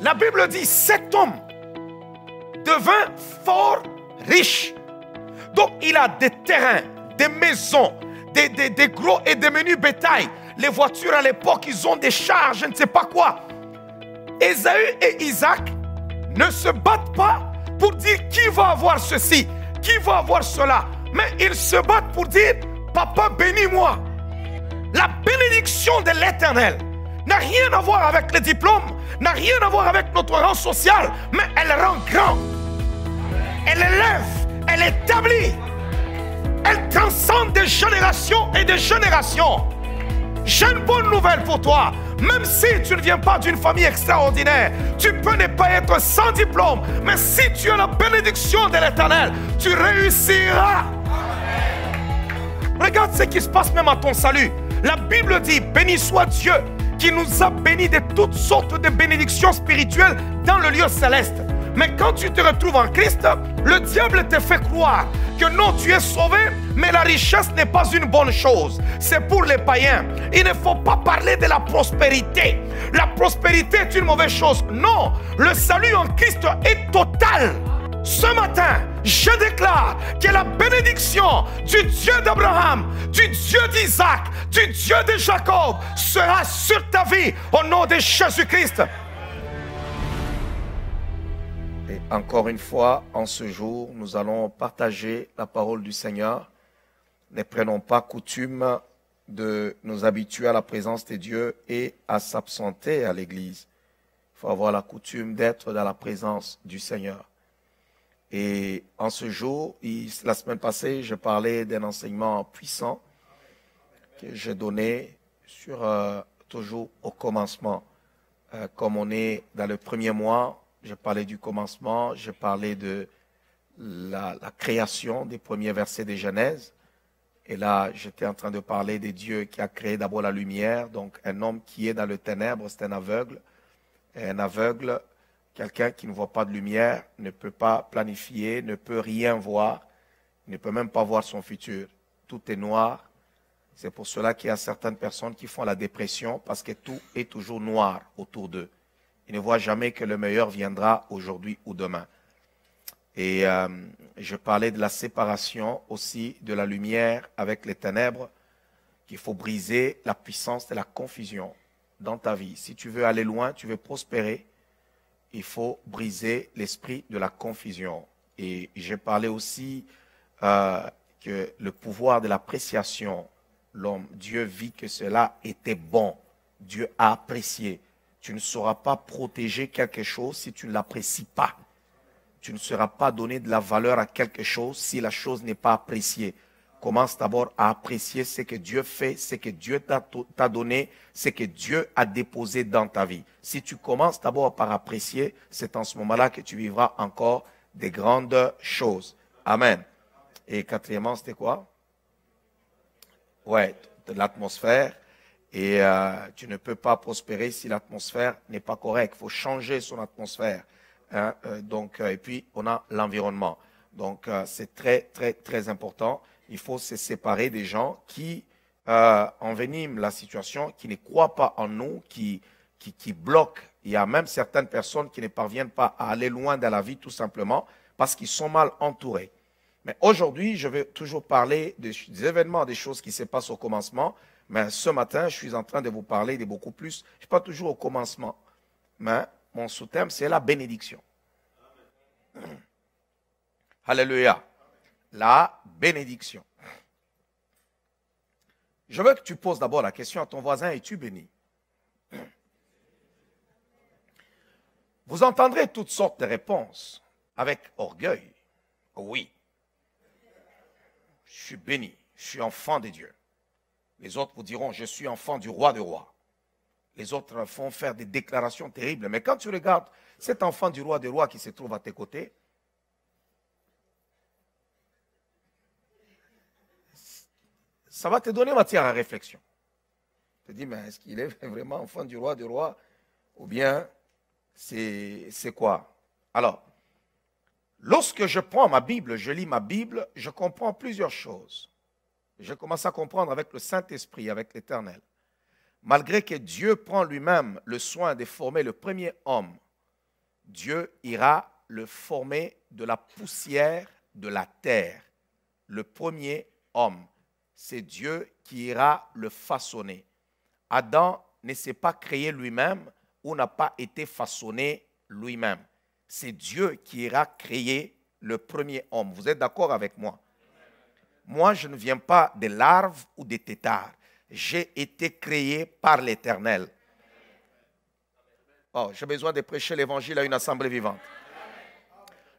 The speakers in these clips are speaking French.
La Bible dit, cet homme devint fort riche. Donc, il a des terrains, des maisons, des gros et des menus bétail. Les voitures à l'époque, ils ont des chars, je ne sais pas quoi. Ésaü et Isaac ne se battent pas pour dire qui va avoir ceci, qui va avoir cela. Mais ils se battent pour dire, papa, bénis-moi. La bénédiction de l'Éternel n'a rien à voir avec les diplômes, n'a rien à voir avec notre rang social, mais elle rend grand. Elle élève, elle établit. Elle transcende des générations et des générations. J'ai une bonne nouvelle pour toi. Même si tu ne viens pas d'une famille extraordinaire, tu peux ne pas être sans diplôme, mais si tu as la bénédiction de l'Éternel, tu réussiras. Regarde ce qui se passe même à ton salut. La Bible dit, béni soit Dieu qui nous a bénis de toutes sortes de bénédictions spirituelles dans le lieu céleste. Mais quand tu te retrouves en Christ, le diable te fait croire que non, tu es sauvé, mais la richesse n'est pas une bonne chose. C'est pour les païens. Il ne faut pas parler de la prospérité. La prospérité est une mauvaise chose. Non, le salut en Christ est total. Ce matin, je déclare que la bénédiction du Dieu d'Abraham, du Dieu d'Isaac, du Dieu de Jacob sera sur ta vie au nom de Jésus-Christ. Et encore une fois, en ce jour, nous allons partager la parole du Seigneur. Ne prenons pas coutume de nous habituer à la présence de Dieu et à s'absenter à l'église. Il faut avoir la coutume d'être dans la présence du Seigneur. Et en ce jour, la semaine passée, je parlais d'un enseignement puissant que j'ai donné sur toujours au commencement. Comme on est dans le premier mois, j'ai parlé du commencement, j'ai parlé de la création des premiers versets de Genèse. Et là, j'étais en train de parler de Dieu qui a créé d'abord la lumière. Donc, un homme qui est dans le ténèbre, c'est un aveugle. Et un aveugle, quelqu'un qui ne voit pas de lumière, ne peut pas planifier, ne peut rien voir, ne peut même pas voir son futur. Tout est noir. C'est pour cela qu'il y a certaines personnes qui font la dépression parce que tout est toujours noir autour d'eux. Ils ne voient jamais que le meilleur viendra aujourd'hui ou demain. Et je parlais de la séparation aussi de la lumière avec les ténèbres, qu'il faut briser la puissance de la confusion dans ta vie. Si tu veux aller loin, tu veux prospérer, il faut briser l'esprit de la confusion. Et j'ai parlé aussi que le pouvoir de l'appréciation, l'homme, Dieu vit que cela était bon. Dieu a apprécié. Tu ne sauras pas protéger quelque chose si tu ne l'apprécies pas. Tu ne seras pas donné de la valeur à quelque chose si la chose n'est pas appréciée. Commence d'abord à apprécier ce que Dieu fait, ce que Dieu t'a donné, ce que Dieu a déposé dans ta vie. Si tu commences d'abord par apprécier, c'est en ce moment-là que tu vivras encore des grandes choses. Amen. Et quatrièmement, c'était quoi? Ouais, de l'atmosphère. Et tu ne peux pas prospérer si l'atmosphère n'est pas correcte. Il faut changer son atmosphère. Hein? Et puis, on a l'environnement. Donc, c'est très, très, très important. Il faut se séparer des gens qui enveniment la situation, qui ne croient pas en nous, qui bloquent. Il y a même certaines personnes qui ne parviennent pas à aller loin dans la vie tout simplement parce qu'ils sont mal entourés. Mais aujourd'hui, je vais toujours parler des événements, des choses qui se passent au commencement. Mais ce matin, je suis en train de vous parler de beaucoup plus. Je ne suis pas toujours au commencement. Mais mon sous-thème, c'est la bénédiction. Amen. Alléluia. La bénédiction. Je veux que tu poses d'abord la question à ton voisin, es-tu béni? Vous entendrez toutes sortes de réponses avec orgueil. Oui. Je suis béni, je suis enfant de Dieu. Les autres vous diront, je suis enfant du roi des rois. Les autres font faire des déclarations terribles. Mais quand tu regardes cet enfant du roi des rois qui se trouve à tes côtés, ça va te donner matière à réflexion. Tu te dis, mais est-ce qu'il est vraiment enfant du roi des rois? Ou bien, c'est quoi? Alors, lorsque je prends ma Bible, je lis ma Bible, je comprends plusieurs choses. Je commence à comprendre avec le Saint-Esprit, avec l'Éternel. Malgré que Dieu prend lui-même le soin de former le premier homme Dieu ira le former de la poussière de la terre. Le premier homme, c'est Dieu qui ira le façonner. Adam ne s'est pas créé lui-même ou n'a pas été façonné lui-même. C'est Dieu qui ira créer le premier homme. Vous êtes d'accord avec moi? Moi, je ne viens pas des larves ou des têtards. J'ai été créé par l'Éternel. Oh, j'ai besoin de prêcher l'évangile à une assemblée vivante.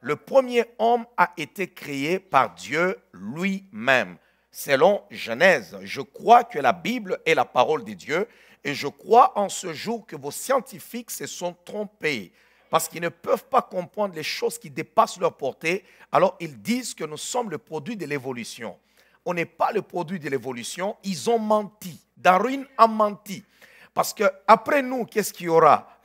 Le premier homme a été créé par Dieu lui-même. Selon Genèse, je crois que la Bible est la parole de Dieu et je crois en ce jour que vos scientifiques se sont trompés parce qu'ils ne peuvent pas comprendre les choses qui dépassent leur portée. Alors ils disent que nous sommes le produit de l'évolution. On n'est pas le produit de l'évolution, ils ont menti. Darwin a menti. Parce qu'après nous, qu'est-ce qu'il y aura?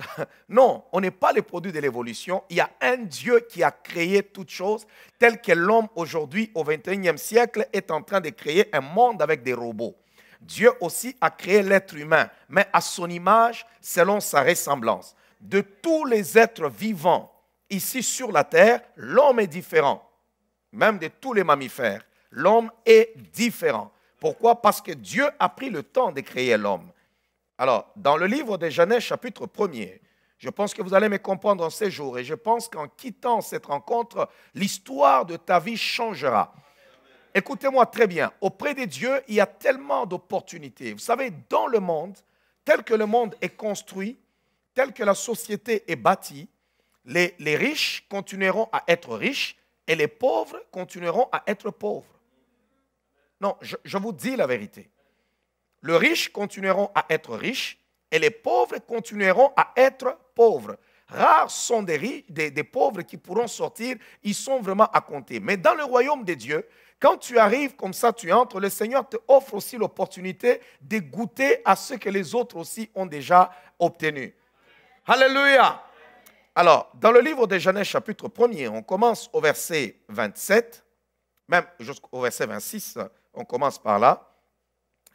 Non, on n'est pas le produit de l'évolution. Il y a un Dieu qui a créé toutes choses, tel que l'homme aujourd'hui, au XXIe siècle, est en train de créer un monde avec des robots. Dieu aussi a créé l'être humain, mais à son image, selon sa ressemblance. De tous les êtres vivants ici sur la terre, l'homme est différent. Même de tous les mammifères, l'homme est différent. Pourquoi? Parce que Dieu a pris le temps de créer l'homme. Alors, dans le livre de Genèse, chapitre 1er, je pense que vous allez me comprendre en ces jours et je pense qu'en quittant cette rencontre, l'histoire de ta vie changera. Écoutez-moi très bien, auprès de Dieu, il y a tellement d'opportunités. Vous savez, dans le monde, tel que le monde est construit, tel que la société est bâtie, les riches continueront à être riches et les pauvres continueront à être pauvres. Non, je vous dis la vérité. Les riches continueront à être riches et les pauvres continueront à être pauvres. Rares sont des pauvres qui pourront sortir, ils sont vraiment à compter. Mais dans le royaume de Dieu, quand tu arrives comme ça, tu entres, le Seigneur te offre aussi l'opportunité de goûter à ce que les autres aussi ont déjà obtenu. Alléluia! Alors, dans le livre de Genèse chapitre 1er, on commence au verset 27, même jusqu'au verset 26, on commence par là.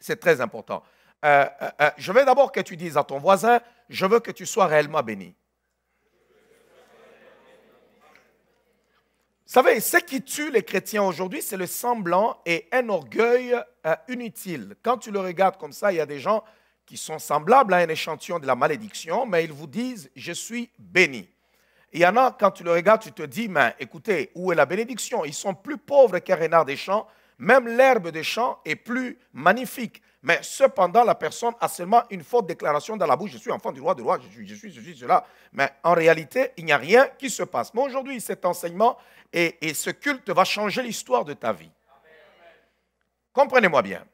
C'est très important. Je veux d'abord que tu dises à ton voisin, je veux que tu sois réellement béni. Vous savez, ce qui tue les chrétiens aujourd'hui, c'est le semblant et un orgueil inutile. Quand tu le regardes comme ça, il y a des gens qui sont semblables à un échantillon de la malédiction, mais ils vous disent, je suis béni. Il y en a, quand tu le regardes, tu te dis, mais écoutez, où est la bénédiction? Ils sont plus pauvres qu'un renard des champs. Même l'herbe des champs est plus magnifique. Mais cependant, la personne a seulement une forte déclaration dans la bouche. Je suis enfant du roi, je suis cela. Mais en réalité, il n'y a rien qui se passe. Mais aujourd'hui, cet enseignement et ce culte va changer l'histoire de ta vie. Comprenez-moi bien.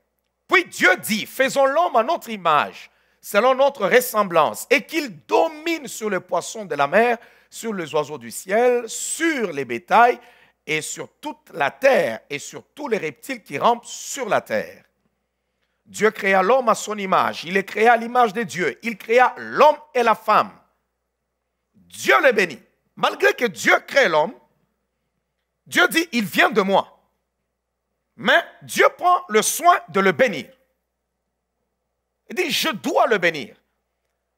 Puis Dieu dit, faisons l'homme à notre image, selon notre ressemblance, et qu'il domine sur les poissons de la mer, sur les oiseaux du ciel, sur les bétails, et sur toute la terre et sur tous les reptiles qui rampent sur la terre. Dieu créa l'homme à son image. Il les créa à l'image de Dieu. Il créa l'homme et la femme. Dieu les bénit. Malgré que Dieu crée l'homme, Dieu dit, il vient de moi. Mais Dieu prend le soin de le bénir. Il dit, je dois le bénir.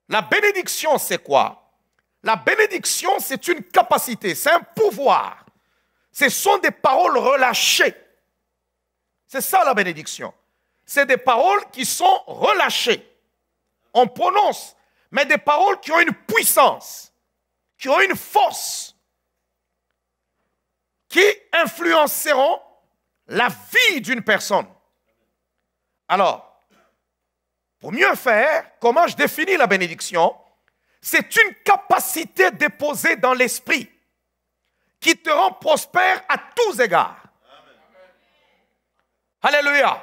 La bénédiction, c'est quoi? La bénédiction, c'est une capacité, c'est un pouvoir. Ce sont des paroles relâchées. C'est ça la bénédiction. C'est des paroles qui sont relâchées. On prononce, mais des paroles qui ont une puissance, qui ont une force, qui influenceront la vie d'une personne. Alors, pour mieux faire, comment je définis la bénédiction? C'est une capacité déposée dans l'esprit qui te rend prospère à tous égards. Alléluia.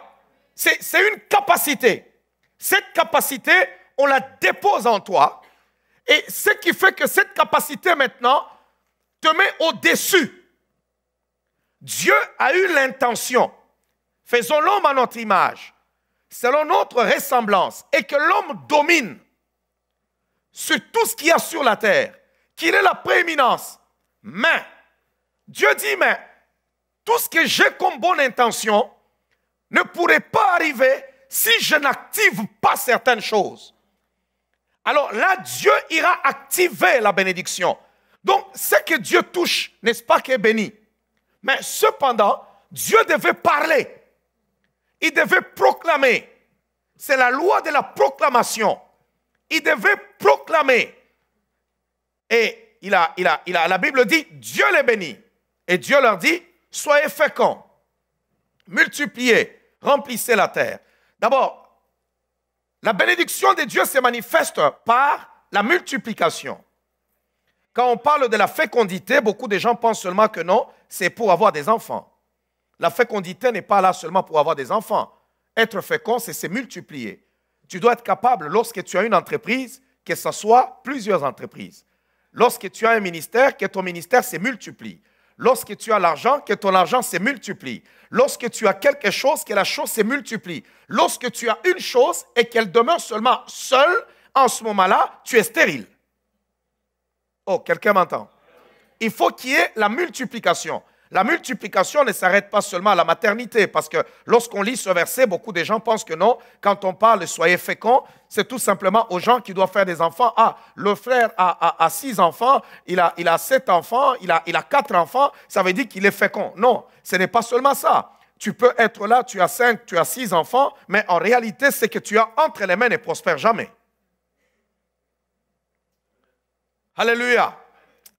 C'est une capacité. Cette capacité, on la dépose en toi. Et ce qui fait que cette capacité maintenant te met au-dessus. Dieu a eu l'intention. Faisons l'homme à notre image, selon notre ressemblance, et que l'homme domine sur tout ce qu'il y a sur la terre, qu'il ait la prééminence. Mais Dieu dit, mais tout ce que j'ai comme bonne intention ne pourrait pas arriver si je n'active pas certaines choses. Alors là, Dieu ira activer la bénédiction. Donc, ce que Dieu touche, n'est-ce pas, qui est béni. Mais cependant, Dieu devait parler. Il devait proclamer. C'est la loi de la proclamation. Il devait proclamer. Et la Bible dit, Dieu les bénit. Et Dieu leur dit, soyez féconds, multipliez, remplissez la terre. D'abord, la bénédiction de Dieu se manifeste par la multiplication. Quand on parle de la fécondité, beaucoup de gens pensent seulement que non, c'est pour avoir des enfants. La fécondité n'est pas là seulement pour avoir des enfants. Être fécond, c'est se multiplier. Tu dois être capable, lorsque tu as une entreprise, que ce soit plusieurs entreprises. Lorsque tu as un ministère, que ton ministère se multiplie. Lorsque tu as l'argent, que ton argent se multiplie. Lorsque tu as quelque chose, que la chose se multiplie. Lorsque tu as une chose et qu'elle demeure seulement seule, en ce moment-là, tu es stérile. Oh, quelqu'un m'entend? Il faut qu'il y ait la multiplication. La multiplication ne s'arrête pas seulement à la maternité, parce que lorsqu'on lit ce verset, beaucoup de gens pensent que non, quand on parle de soyez féconds, c'est tout simplement aux gens qui doivent faire des enfants. Ah, le frère a 6 enfants, il a 7 enfants, il a 4 enfants, ça veut dire qu'il est fécond. Non, ce n'est pas seulement ça. Tu peux être là, tu as 5, tu as 6 enfants, mais en réalité, ce que tu as entre les mains ne prospère jamais. Alléluia.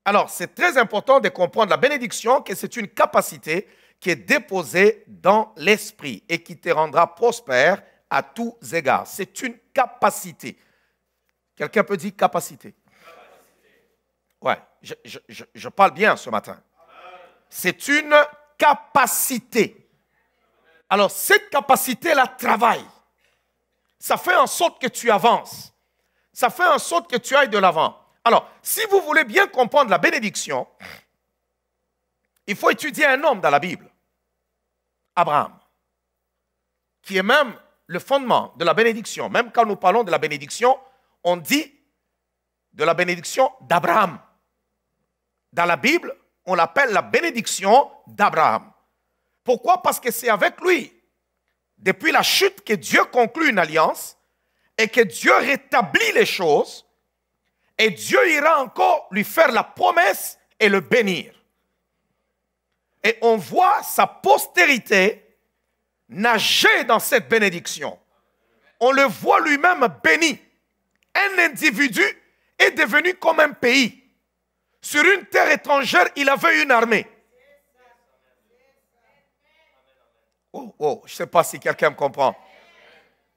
Alors, c'est très important de comprendre la bénédiction, que c'est une capacité qui est déposée dans l'esprit et qui te rendra prospère à tous égards. C'est une capacité. Quelqu'un peut dire capacité? Ouais, je parle bien ce matin. C'est une capacité. Alors, cette capacité-là travaille. Ça fait en sorte que tu avances. Ça fait en sorte que tu ailles de l'avant. Alors, si vous voulez bien comprendre la bénédiction, il faut étudier un homme dans la Bible, Abraham, qui est même le fondement de la bénédiction. Même quand nous parlons de la bénédiction, on dit de la bénédiction d'Abraham. Dans la Bible, on l'appelle la bénédiction d'Abraham. Pourquoi? Parce que c'est avec lui, depuis la chute, que Dieu conclut une alliance et que Dieu rétablit les choses. Et Dieu ira encore lui faire la promesse et le bénir. Et on voit sa postérité nager dans cette bénédiction. On le voit lui-même béni. Un individu est devenu comme un pays. Sur une terre étrangère, il avait une armée. Oh, je ne sais pas si quelqu'un me comprend.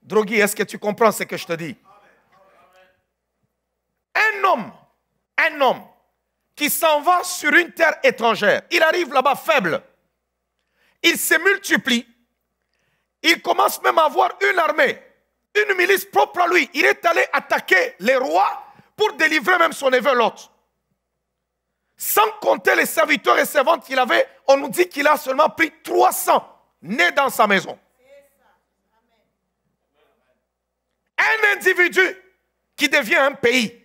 Drogui, est-ce que tu comprends ce que je te dis? Un homme qui s'en va sur une terre étrangère, il arrive là-bas faible, il se multiplie, il commence même à avoir une armée, une milice propre à lui. Il est allé attaquer les rois pour délivrer même son neveu Lot. Sans compter les serviteurs et servantes qu'il avait, on nous dit qu'il a seulement pris 300 nés dans sa maison. Un individu qui devient un pays.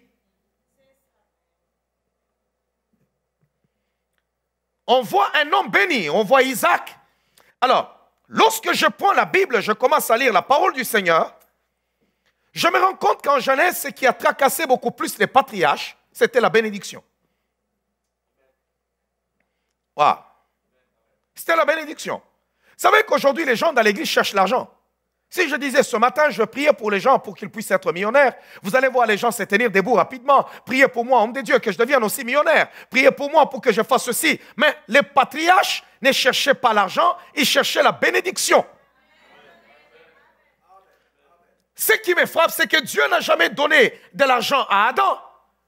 On voit un homme béni, on voit Isaac. Alors, lorsque je prends la Bible, je commence à lire la parole du Seigneur, je me rends compte qu'en Genèse, ce qui a tracassé beaucoup plus les patriarches, c'était la bénédiction. Wow. C'était la bénédiction. Vous savez qu'aujourd'hui, les gens dans l'église cherchent l'argent. Si je disais ce matin, je priais pour les gens pour qu'ils puissent être millionnaires, vous allez voir les gens se tenir debout rapidement. Priez pour moi, homme de Dieu, que je devienne aussi millionnaire. Priez pour moi pour que je fasse ceci. Mais les patriarches ne cherchaient pas l'argent, ils cherchaient la bénédiction. Ce qui me frappe, c'est que Dieu n'a jamais donné de l'argent à Adam.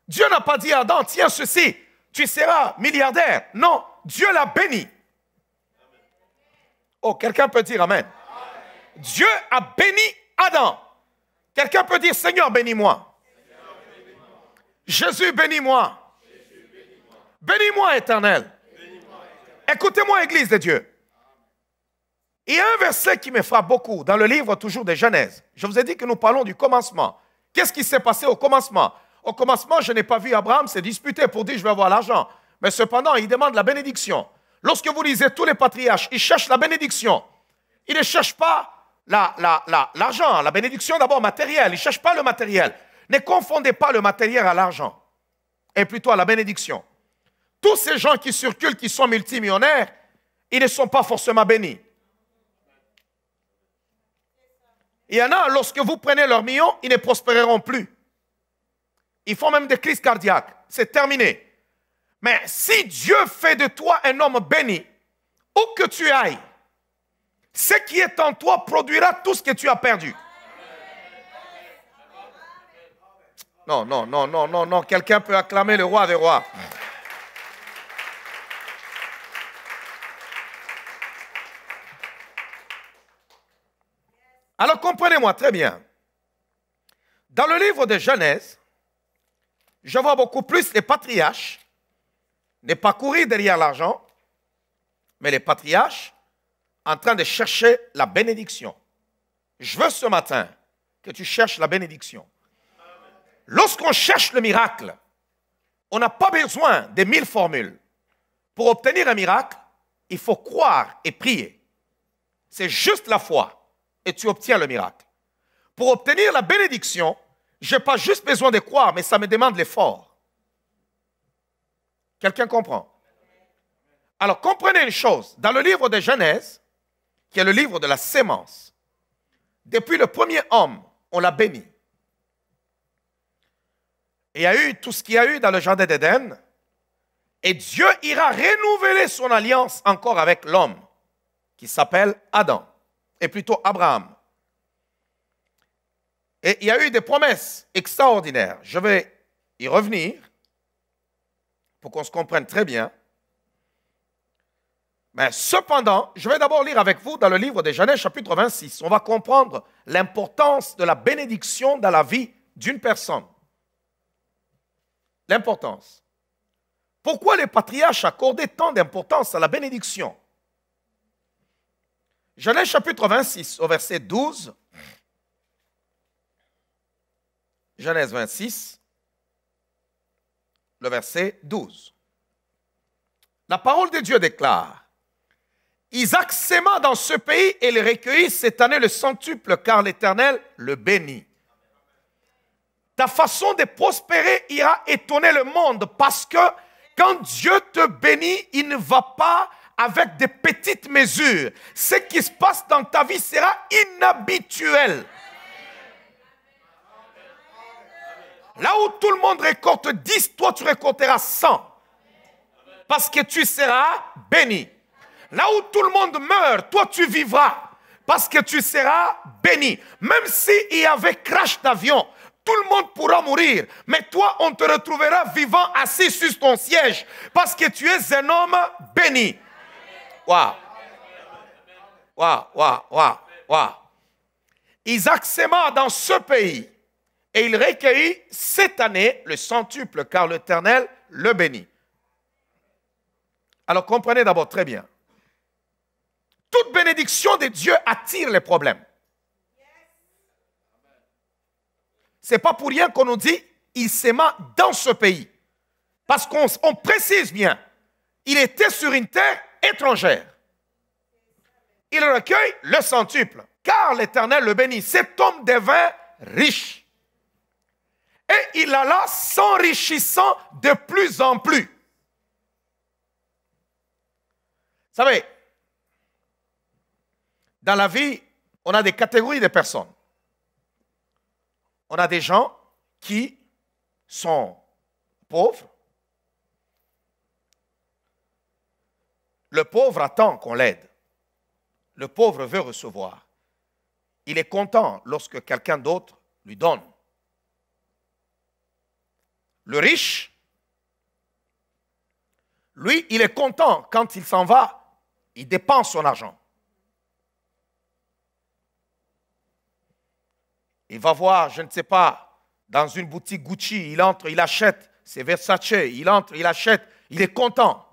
Dieu n'a pas dit à Adam, tiens ceci, tu seras milliardaire. Non, Dieu l'a béni. Oh, quelqu'un peut dire amen. Dieu a béni Adam. Quelqu'un peut dire, Seigneur, bénis-moi. Jésus, bénis-moi. Bénis-moi, Éternel. Écoutez-moi, Église de Dieu. Il y a un verset qui me frappe beaucoup dans le livre toujours de Genèse. Je vous ai dit que nous parlons du commencement. Qu'est-ce qui s'est passé au commencement? Au commencement, je n'ai pas vu Abraham se disputer pour dire, je vais avoir l'argent. Mais cependant, il demande la bénédiction. Lorsque vous lisez tous les patriarches, ils cherchent la bénédiction. Ils ne cherchent pas l'argent, la bénédiction d'abord matérielle. Ils ne cherchent pas le matériel. Ne confondez pas le matériel à l'argent, et plutôt à la bénédiction. tous ces gens qui circulent, qui sont multimillionnaires, ils ne sont pas forcément bénis. Il y en a, lorsque vous prenez leurs millions, ils ne prospéreront plus. Ils font même des crises cardiaques. C'est terminé. Mais si Dieu fait de toi un homme béni, où que tu ailles, ce qui est en toi produira tout ce que tu as perdu. Non, non, non, non, non, non. Quelqu'un peut acclamer le roi des rois. Alors comprenez-moi très bien. Dans le livre de Genèse, je vois beaucoup plus les patriarches ne pas courir derrière l'argent, mais les patriarches en train de chercher la bénédiction. Je veux ce matin que tu cherches la bénédiction. Lorsqu'on cherche le miracle, on n'a pas besoin de 1000 formules. Pour obtenir un miracle, il faut croire et prier. C'est juste la foi et tu obtiens le miracle. Pour obtenir la bénédiction, je n'ai pas juste besoin de croire, mais ça me demande l'effort. Quelqu'un comprend? Alors comprenez une chose, dans le livre de Genèse, qui est le livre de la sémence, depuis le premier homme, on l'a béni. Il y a eu tout ce qu'il y a eu dans le jardin d'Éden, et Dieu ira renouveler son alliance encore avec l'homme, qui s'appelle Adam, et plutôt Abraham. Et il y a eu des promesses extraordinaires. Je vais y revenir pour qu'on se comprenne très bien. Mais cependant, je vais d'abord lire avec vous dans le livre de Genèse chapitre 26. On va comprendre l'importance de la bénédiction dans la vie d'une personne. L'importance. Pourquoi les patriarches accordaient tant d'importance à la bénédiction? Genèse chapitre 26 au verset 12. Genèse 26, le verset 12. La parole de Dieu déclare: Isaac s'aima dans ce pays et il recueillit cette année le centuple, car l'Éternel le bénit. Ta façon de prospérer ira étonner le monde, parce que quand Dieu te bénit, il ne va pas avec des petites mesures. Ce qui se passe dans ta vie sera inhabituel. Là où tout le monde récolte 10, toi tu récolteras 100. Parce que tu seras béni. Là où tout le monde meurt, toi tu vivras. Parce que tu seras béni. Même s'il y avait crash d'avion, tout le monde pourra mourir. Mais toi, on te retrouvera vivant assis sur ton siège. Parce que tu es un homme béni. Waouh. Waouh, waouh, waouh, waouh. Isaac s'aima dans ce pays. Et il recueillit cette année le centuple, car l'Éternel le bénit. Alors comprenez d'abord très bien. Toute bénédiction de Dieu attire les problèmes. Ce n'est pas pour rien qu'on nous dit il s'aima dans ce pays. Parce qu'on précise bien, il était sur une terre étrangère. Il recueille le centuple, car l'Éternel le bénit. Cet homme devint riche. Et il alla s'enrichissant de plus en plus. Vous savez, dans la vie, on a des catégories de personnes. On a des gens qui sont pauvres. Le pauvre attend qu'on l'aide. Le pauvre veut recevoir. Il est content lorsque quelqu'un d'autre lui donne. Le riche, lui, il est content quand il s'en va, il dépense son argent. Il va voir, je ne sais pas, dans une boutique Gucci, il entre, il achète, c'est Versace, il entre, il achète, il est content.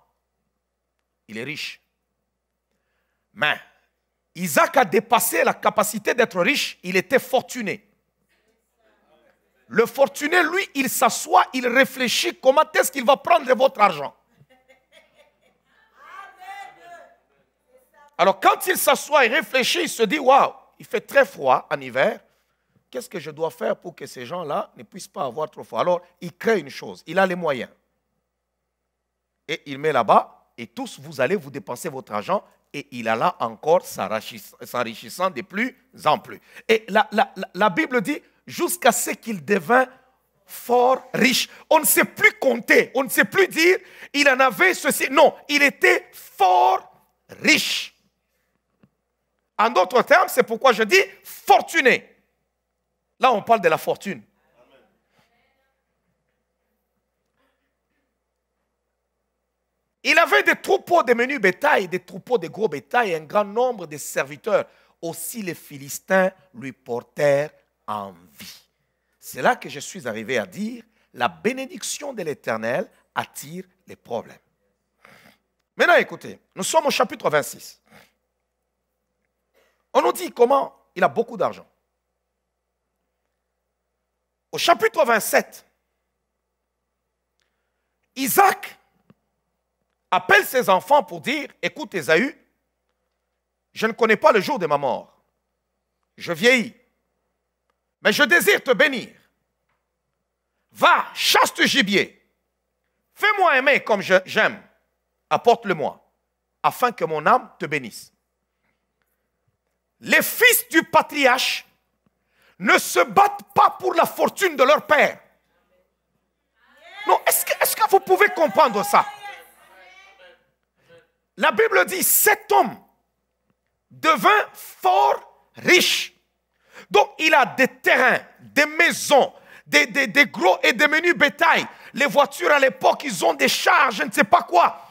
Il est riche. Mais Isaac a dépassé la capacité d'être riche, il était fortuné. Le fortuné, lui, il s'assoit, il réfléchit comment est-ce qu'il va prendre votre argent. Alors quand il s'assoit et réfléchit, il se dit, waouh, il fait très froid en hiver. Qu'est-ce que je dois faire pour que ces gens-là ne puissent pas avoir trop froid? Alors, il crée une chose, il a les moyens. et il met là-bas, et tous vous allez vous dépenser votre argent, et il alla encore s'enrichissant de plus en plus. Et la Bible dit, jusqu'à ce qu'il devint fort riche. On ne sait plus compter, on ne sait plus dire, il en avait ceci. Non, il était fort riche. En d'autres termes, c'est pourquoi je dis fortuné. Là, on parle de la fortune. Il avait des troupeaux de menus bétail, des troupeaux de gros bétail, un grand nombre de serviteurs. Aussi les Philistins lui portèrent envie. C'est là que je suis arrivé à dire, la bénédiction de l'Éternel attire les problèmes. Maintenant, écoutez, nous sommes au chapitre 26. On nous dit comment il a beaucoup d'argent. Au chapitre 27, Isaac appelle ses enfants pour dire, écoute Ésaü, je ne connais pas le jour de ma mort. Je vieillis, mais je désire te bénir. Va, chasse du gibier. Fais-moi aimer comme j'aime. Apporte-le-moi, afin que mon âme te bénisse. Les fils du patriarche ne se battent pas pour la fortune de leur père. Non, est-ce que vous pouvez comprendre ça? La Bible dit, cet homme devint fort riche. Donc, il a des terrains, des maisons, des gros et des menus bétail. Les voitures à l'époque, ils ont des chars, je ne sais pas quoi.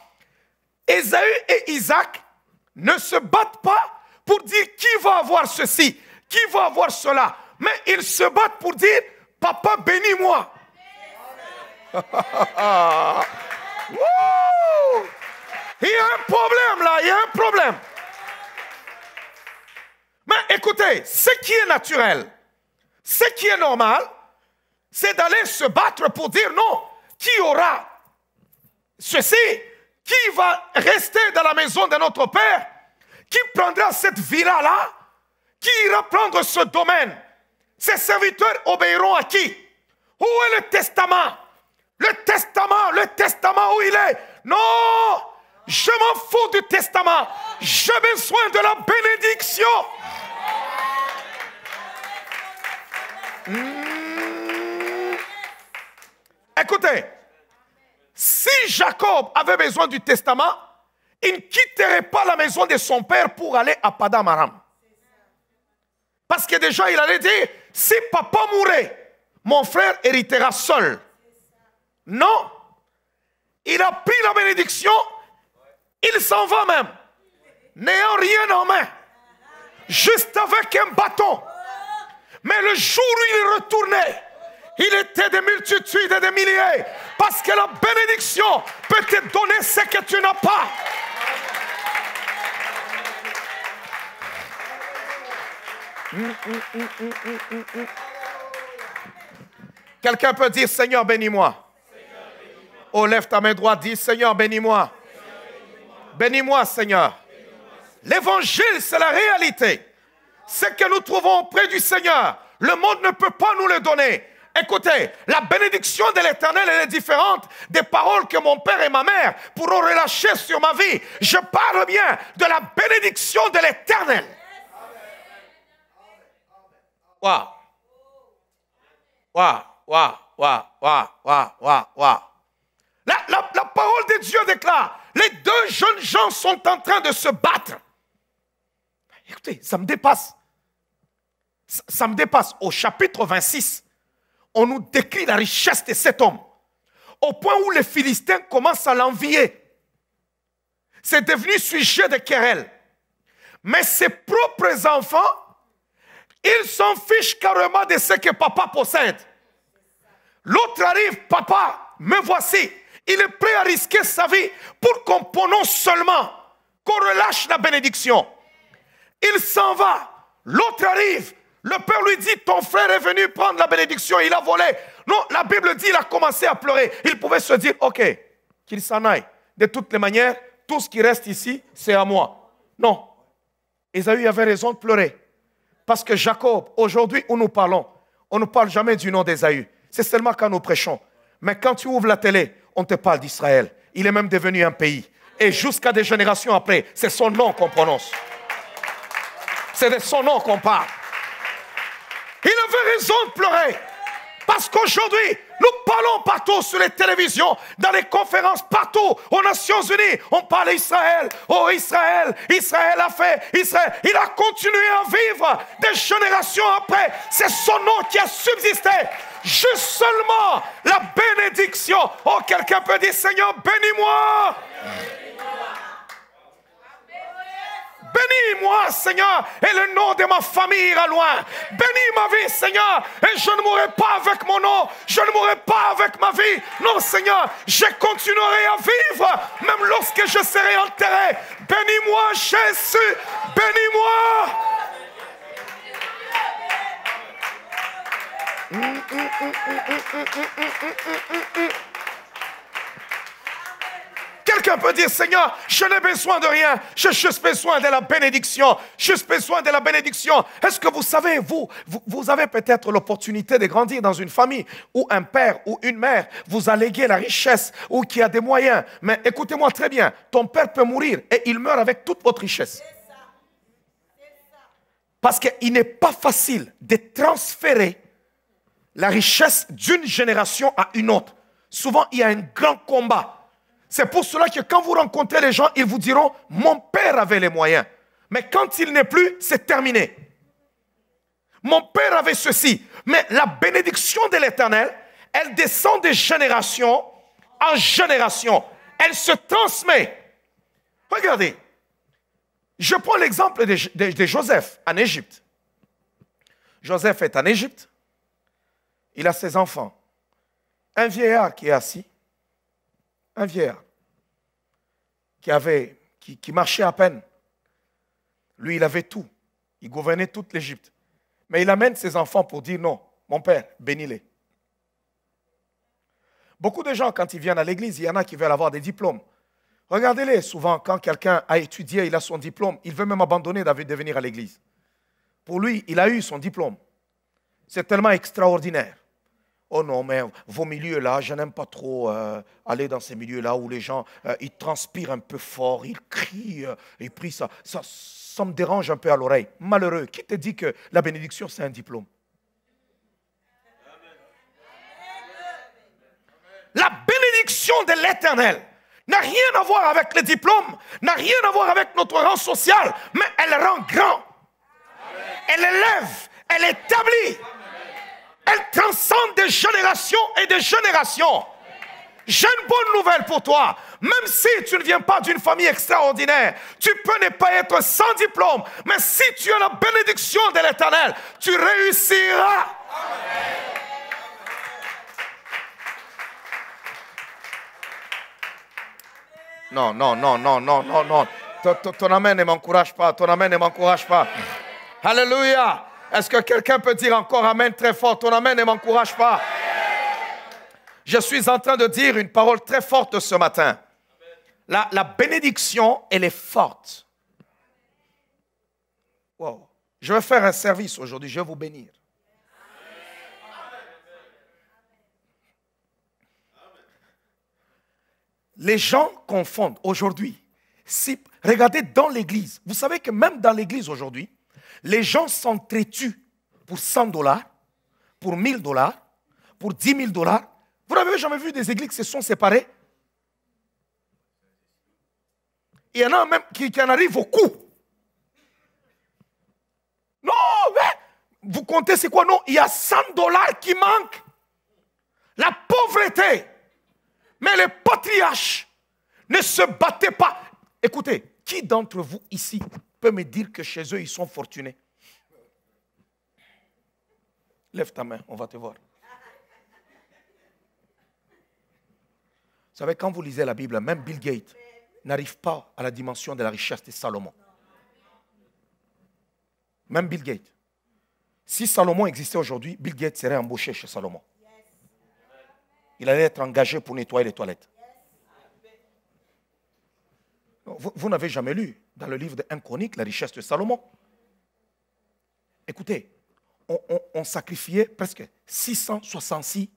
Ésaü et Isaac ne se battent pas pour dire qui va avoir ceci, qui va avoir cela. Mais ils se battent pour dire, papa, bénis-moi. Il y a un problème là, il y a un problème. Mais écoutez, ce qui est naturel, ce qui est normal, c'est d'aller se battre pour dire non, qui aura ceci, qui va rester dans la maison de notre Père, qui prendra cette villa-là, qui ira prendre ce domaine. Ces serviteurs obéiront à qui? Où est le testament? Le testament où il est? Non, je m'en fous du testament. J'ai besoin de la bénédiction. Écoutez, si Jacob avait besoin du testament, il ne quitterait pas la maison de son père pour aller à Padam Aram. Parce que déjà, il allait dire, si papa mourait, mon frère héritera seul. Non, il a pris la bénédiction, il s'en va même, n'ayant rien en main, juste avec un bâton. Mais le jour où il retournait, il était des multitudes et des milliers. Parce que la bénédiction peut te donner ce que tu n'as pas. Quelqu'un peut dire, Seigneur, bénis-moi. Oh, lève ta main droite, dis, Seigneur, bénis-moi. Bénis-moi, Seigneur. L'évangile, c'est la réalité. Ce que nous trouvons auprès du Seigneur, le monde ne peut pas nous le donner. Écoutez, la bénédiction de l'Éternel, elle est différente des paroles que mon père et ma mère pourront relâcher sur ma vie. Je parle bien de la bénédiction de l'Éternel. Waouh. Waouh, waouh, waouh, waouh, waouh, waouh. La parole de Dieu déclare, les deux jeunes gens sont en train de se battre. Écoutez, ça me dépasse. Ça me dépasse. Au chapitre 26, on nous décrit la richesse de cet homme. Au point où les Philistins commencent à l'envier. C'est devenu sujet de querelle. Mais ses propres enfants, ils s'en fichent carrément de ce que papa possède. L'autre arrive, papa, me voici. Il est prêt à risquer sa vie pour qu'on prononce seulement, qu'on relâche la bénédiction. Il s'en va. L'autre arrive. Le père lui dit, ton frère est venu prendre la bénédiction, il a volé. Non, la Bible dit, il a commencé à pleurer. Il pouvait se dire, ok, qu'il s'en aille. De toutes les manières, tout ce qui reste ici, c'est à moi. Non. Ésaü avait raison de pleurer. Parce que Jacob, aujourd'hui où nous parlons, on ne parle jamais du nom d'Ésaü. C'est seulement quand nous prêchons. Mais quand tu ouvres la télé, on te parle d'Israël. Il est même devenu un pays. Et jusqu'à des générations après, c'est son nom qu'on prononce. C'est de son nom qu'on parle. Il avait raison de pleurer. Parce qu'aujourd'hui, nous parlons partout sur les télévisions, dans les conférences, partout, aux Nations Unies. On parle d'Israël. Oh, Israël, Israël a fait, Israël. Il a continué à vivre des générations après. C'est son nom qui a subsisté. Juste seulement la bénédiction. Oh, quelqu'un peut dire, Seigneur, bénis-moi. Bénis-moi, Seigneur, et le nom de ma famille ira loin. Bénis ma vie, Seigneur, et je ne mourrai pas avec mon nom. Je ne mourrai pas avec ma vie. Non, Seigneur, je continuerai à vivre, même lorsque je serai enterré. Bénis-moi, Jésus, bénis-moi. Quelqu'un peut dire, Seigneur, je n'ai besoin de rien. J'ai juste besoin de la bénédiction. Juste besoin de la bénédiction. Est-ce que vous savez, vous avez peut-être l'opportunité de grandir dans une famille où un père ou une mère vous a légué la richesse ou qui a des moyens. Mais écoutez-moi très bien, ton père peut mourir et il meurt avec toute votre richesse. Parce qu'il n'est pas facile de transférer la richesse d'une génération à une autre. Souvent, il y a un grand combat. C'est pour cela que quand vous rencontrez les gens, ils vous diront « Mon père avait les moyens. » Mais quand il n'est plus, c'est terminé. Mon père avait ceci. Mais la bénédiction de l'Éternel, elle descend de génération en génération. Elle se transmet. Regardez. Je prends l'exemple de Joseph en Égypte. Joseph est en Égypte. Il a ses enfants. Un vieillard qui est assis. Un vieillard qui marchait à peine. Lui, il avait tout. Il gouvernait toute l'Égypte. Mais il amène ses enfants pour dire non, mon père, bénis-les. Beaucoup de gens, quand ils viennent à l'église, il y en a qui veulent avoir des diplômes. Regardez-les, souvent, quand quelqu'un a étudié, il a son diplôme, il veut même abandonner de venir à l'église. Pour lui, il a eu son diplôme. C'est tellement extraordinaire. Oh non, mais vos milieux-là, je n'aime pas trop aller dans ces milieux-là où les gens, ils transpirent un peu fort, ils crient, et puis ça me dérange un peu à l'oreille. Malheureux, qui te dit que la bénédiction, c'est un diplôme? La bénédiction de l'Éternel n'a rien à voir avec les diplômes, n'a rien à voir avec notre rang social, mais elle rend grand. Elle élève, elle établit. Elle transcende des générations et des générations. J'ai une bonne nouvelle pour toi. Même si tu ne viens pas d'une famille extraordinaire, tu peux ne pas être sans diplôme, mais si tu as la bénédiction de l'Éternel, tu réussiras. Non. Ton amen ne m'encourage pas. Ton amen ne m'encourage pas. Alléluia. Est-ce que quelqu'un peut dire encore amen très fort? Ton amen ne m'encourage pas. Je suis en train de dire une parole très forte ce matin. La bénédiction, elle est forte. Wow. Je vais faire un service aujourd'hui. Je vais vous bénir. Les gens confondent aujourd'hui. Regardez dans l'église. Vous savez que même dans l'église aujourd'hui, les gens s'entretuent pour $100, pour $1000, pour $10,000. Vous n'avez jamais vu des églises qui se sont séparées? Il y en a même qui en arrivent au cou. Non, mais vous comptez c'est quoi? Non, il y a $100 qui manquent. La pauvreté. Mais les patriarches ne se battaient pas. Écoutez, qui d'entre vous ici peut me dire que chez eux, ils sont fortunés? Lève ta main, on va te voir. Vous savez, quand vous lisez la Bible, même Bill Gates n'arrive pas à la dimension de la richesse de Salomon. Même Bill Gates. Si Salomon existait aujourd'hui, Bill Gates serait embauché chez Salomon. Il allait être engagé pour nettoyer les toilettes. Vous n'avez jamais lu dans le livre de 1 Chronique la richesse de Salomon. Écoutez, on sacrifiait presque 666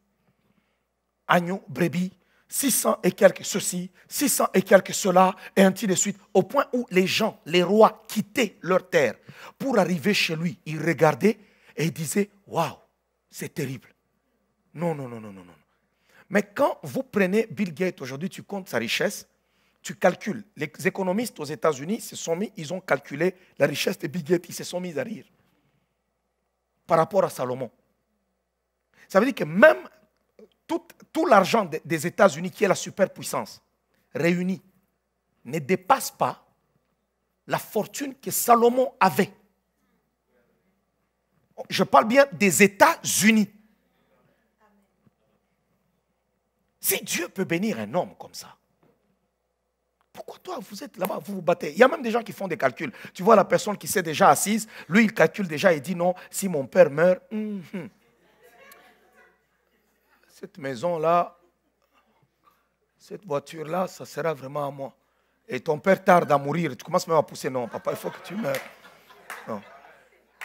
agneaux, brebis, 600 et quelques ceci, 600 et quelques cela, et ainsi de suite, au point où les gens, les rois, quittaient leur terre pour arriver chez lui. Ils regardaient et ils disaient, waouh, c'est terrible. Non, non, non, non, non, non. Mais quand vous prenez Bill Gates aujourd'hui, tu comptes sa richesse, tu calcules. Les économistes aux États-Unis se sont mis, ils ont calculé la richesse de Bill Gates, ils se sont mis à rire par rapport à Salomon. Ça veut dire que même tout l'argent des États-Unis, qui est la superpuissance, réunie, ne dépasse pas la fortune que Salomon avait. Je parle bien des États-Unis. Si Dieu peut bénir un homme comme ça, pourquoi toi, vous êtes là-bas, vous vous battez? Il y a même des gens qui font des calculs. Tu vois la personne qui s'est déjà assise, lui, il calcule déjà et dit non, si mon père meurt, cette maison-là, cette voiture-là, ça sera vraiment à moi. Et ton père tarde à mourir, tu commences même à pousser, non, papa, il faut que tu meurs. Non.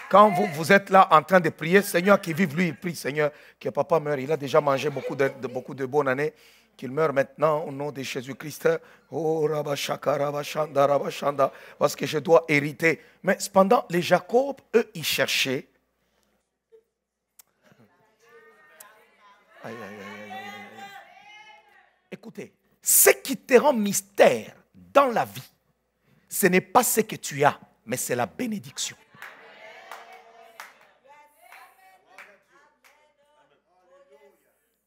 Quand vous êtes là en train de prier, Seigneur qui vive, lui, il prie, Seigneur, que papa meure. Il a déjà mangé beaucoup de bonnes années. Qu'il meure maintenant au nom de Jésus-Christ. Oh, Rabashaka, Rabashanda, Rabashanda, parce que je dois hériter. Mais cependant, les Jacob, eux, ils cherchaient. Aïe, aïe, aïe, aïe, aïe. Écoutez, ce qui te rend mystère dans la vie, ce n'est pas ce que tu as, mais c'est la bénédiction.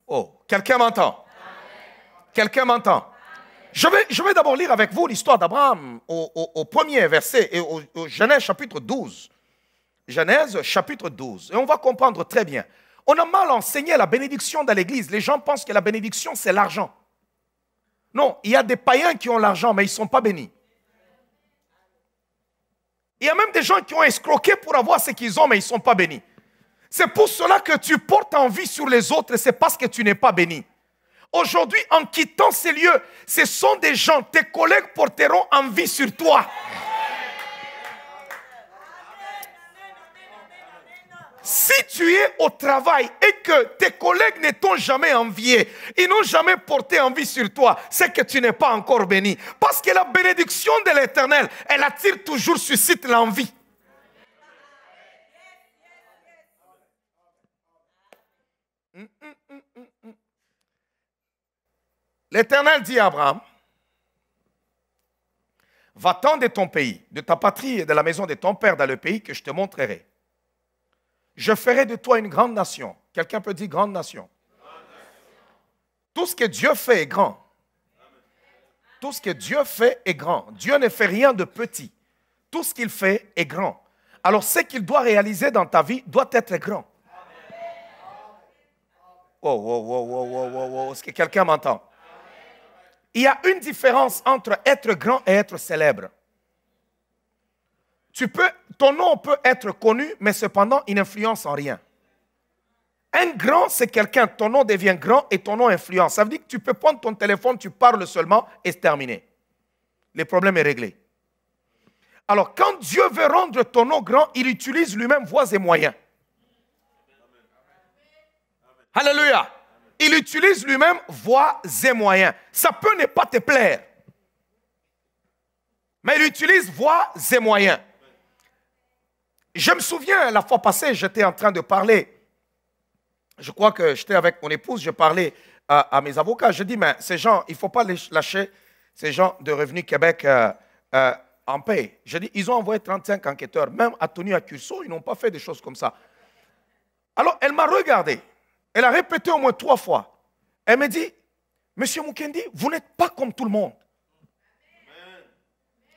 Oh, quelqu'un m'entend? Quelqu'un m'entend? Je vais d'abord lire avec vous l'histoire d'Abraham au premier verset et au Genèse chapitre 12. Genèse chapitre 12. Et on va comprendre très bien. On a mal enseigné la bénédiction dans l'église. Les gens pensent que la bénédiction, c'est l'argent. Non, il y a des païens qui ont l'argent, mais ils ne sont pas bénis. Il y a même des gens qui ont escroqué pour avoir ce qu'ils ont, mais ils ne sont pas bénis. C'est pour cela que tu portes envie sur les autres, c'est parce que tu n'es pas béni. Aujourd'hui, en quittant ces lieux, ce sont des gens, tes collègues porteront envie sur toi. Si tu es au travail et que tes collègues ne t'ont jamais envié, ils n'ont jamais porté envie sur toi, c'est que tu n'es pas encore béni. Parce que la bénédiction de l'Éternel, elle attire toujours, suscite l'envie. L'Éternel dit à Abraham, va-t'en de ton pays, de ta patrie et de la maison de ton père dans le pays que je te montrerai. Je ferai de toi une grande nation. Quelqu'un peut dire grande nation. Tout ce que Dieu fait est grand. Tout ce que Dieu fait est grand. Dieu ne fait rien de petit. Tout ce qu'il fait est grand. Alors ce qu'il doit réaliser dans ta vie doit être grand. Oh. Est-ce que quelqu'un m'entend? Il y a une différence entre être grand et être célèbre. Ton nom peut être connu, mais cependant, il n'influence en rien. Un grand, c'est quelqu'un, ton nom devient grand et ton nom influence. Ça veut dire que tu peux prendre ton téléphone, tu parles seulement et c'est terminé. Le problème est réglé. Alors, quand Dieu veut rendre ton nom grand, il utilise lui-même voies et moyens. Alléluia. Il utilise lui-même voies et moyens. Ça peut ne pas te plaire. Mais il utilise voies et moyens. Je me souviens, la fois passée, j'étais en train de parler. Je crois que j'étais avec mon épouse, je parlais à mes avocats. Je dis, mais ces gens, il ne faut pas les lâcher, ces gens de Revenu Québec en paix. Je dis, ils ont envoyé 35 enquêteurs, même à Tony à Curso, ils n'ont pas fait des choses comme ça. Alors, elle m'a regardé. Elle a répété au moins 3 fois. Elle me dit, Monsieur Mukendi, vous n'êtes pas comme tout le monde.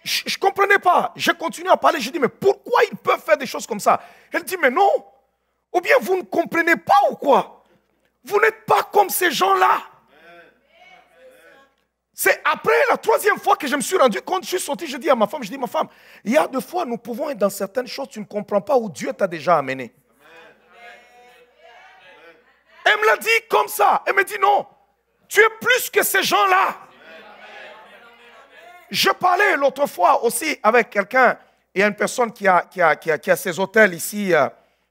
Je ne comprenais pas. J'ai continué à parler. Je dis, mais pourquoi ils peuvent faire des choses comme ça? Elle dit, mais non. Ou bien vous ne comprenez pas ou quoi? Vous n'êtes pas comme ces gens-là. C'est après la 3e fois que je me suis rendu compte, je suis sorti, je dis à ma femme, ma femme, il y a 2 fois, nous pouvons être dans certaines choses, tu ne comprends pas où Dieu t'a déjà amené. Elle me l'a dit comme ça. Elle me dit non, tu es plus que ces gens-là. Je parlais l'autre fois aussi avec quelqu'un. Il y a une personne qui a ses hôtels ici.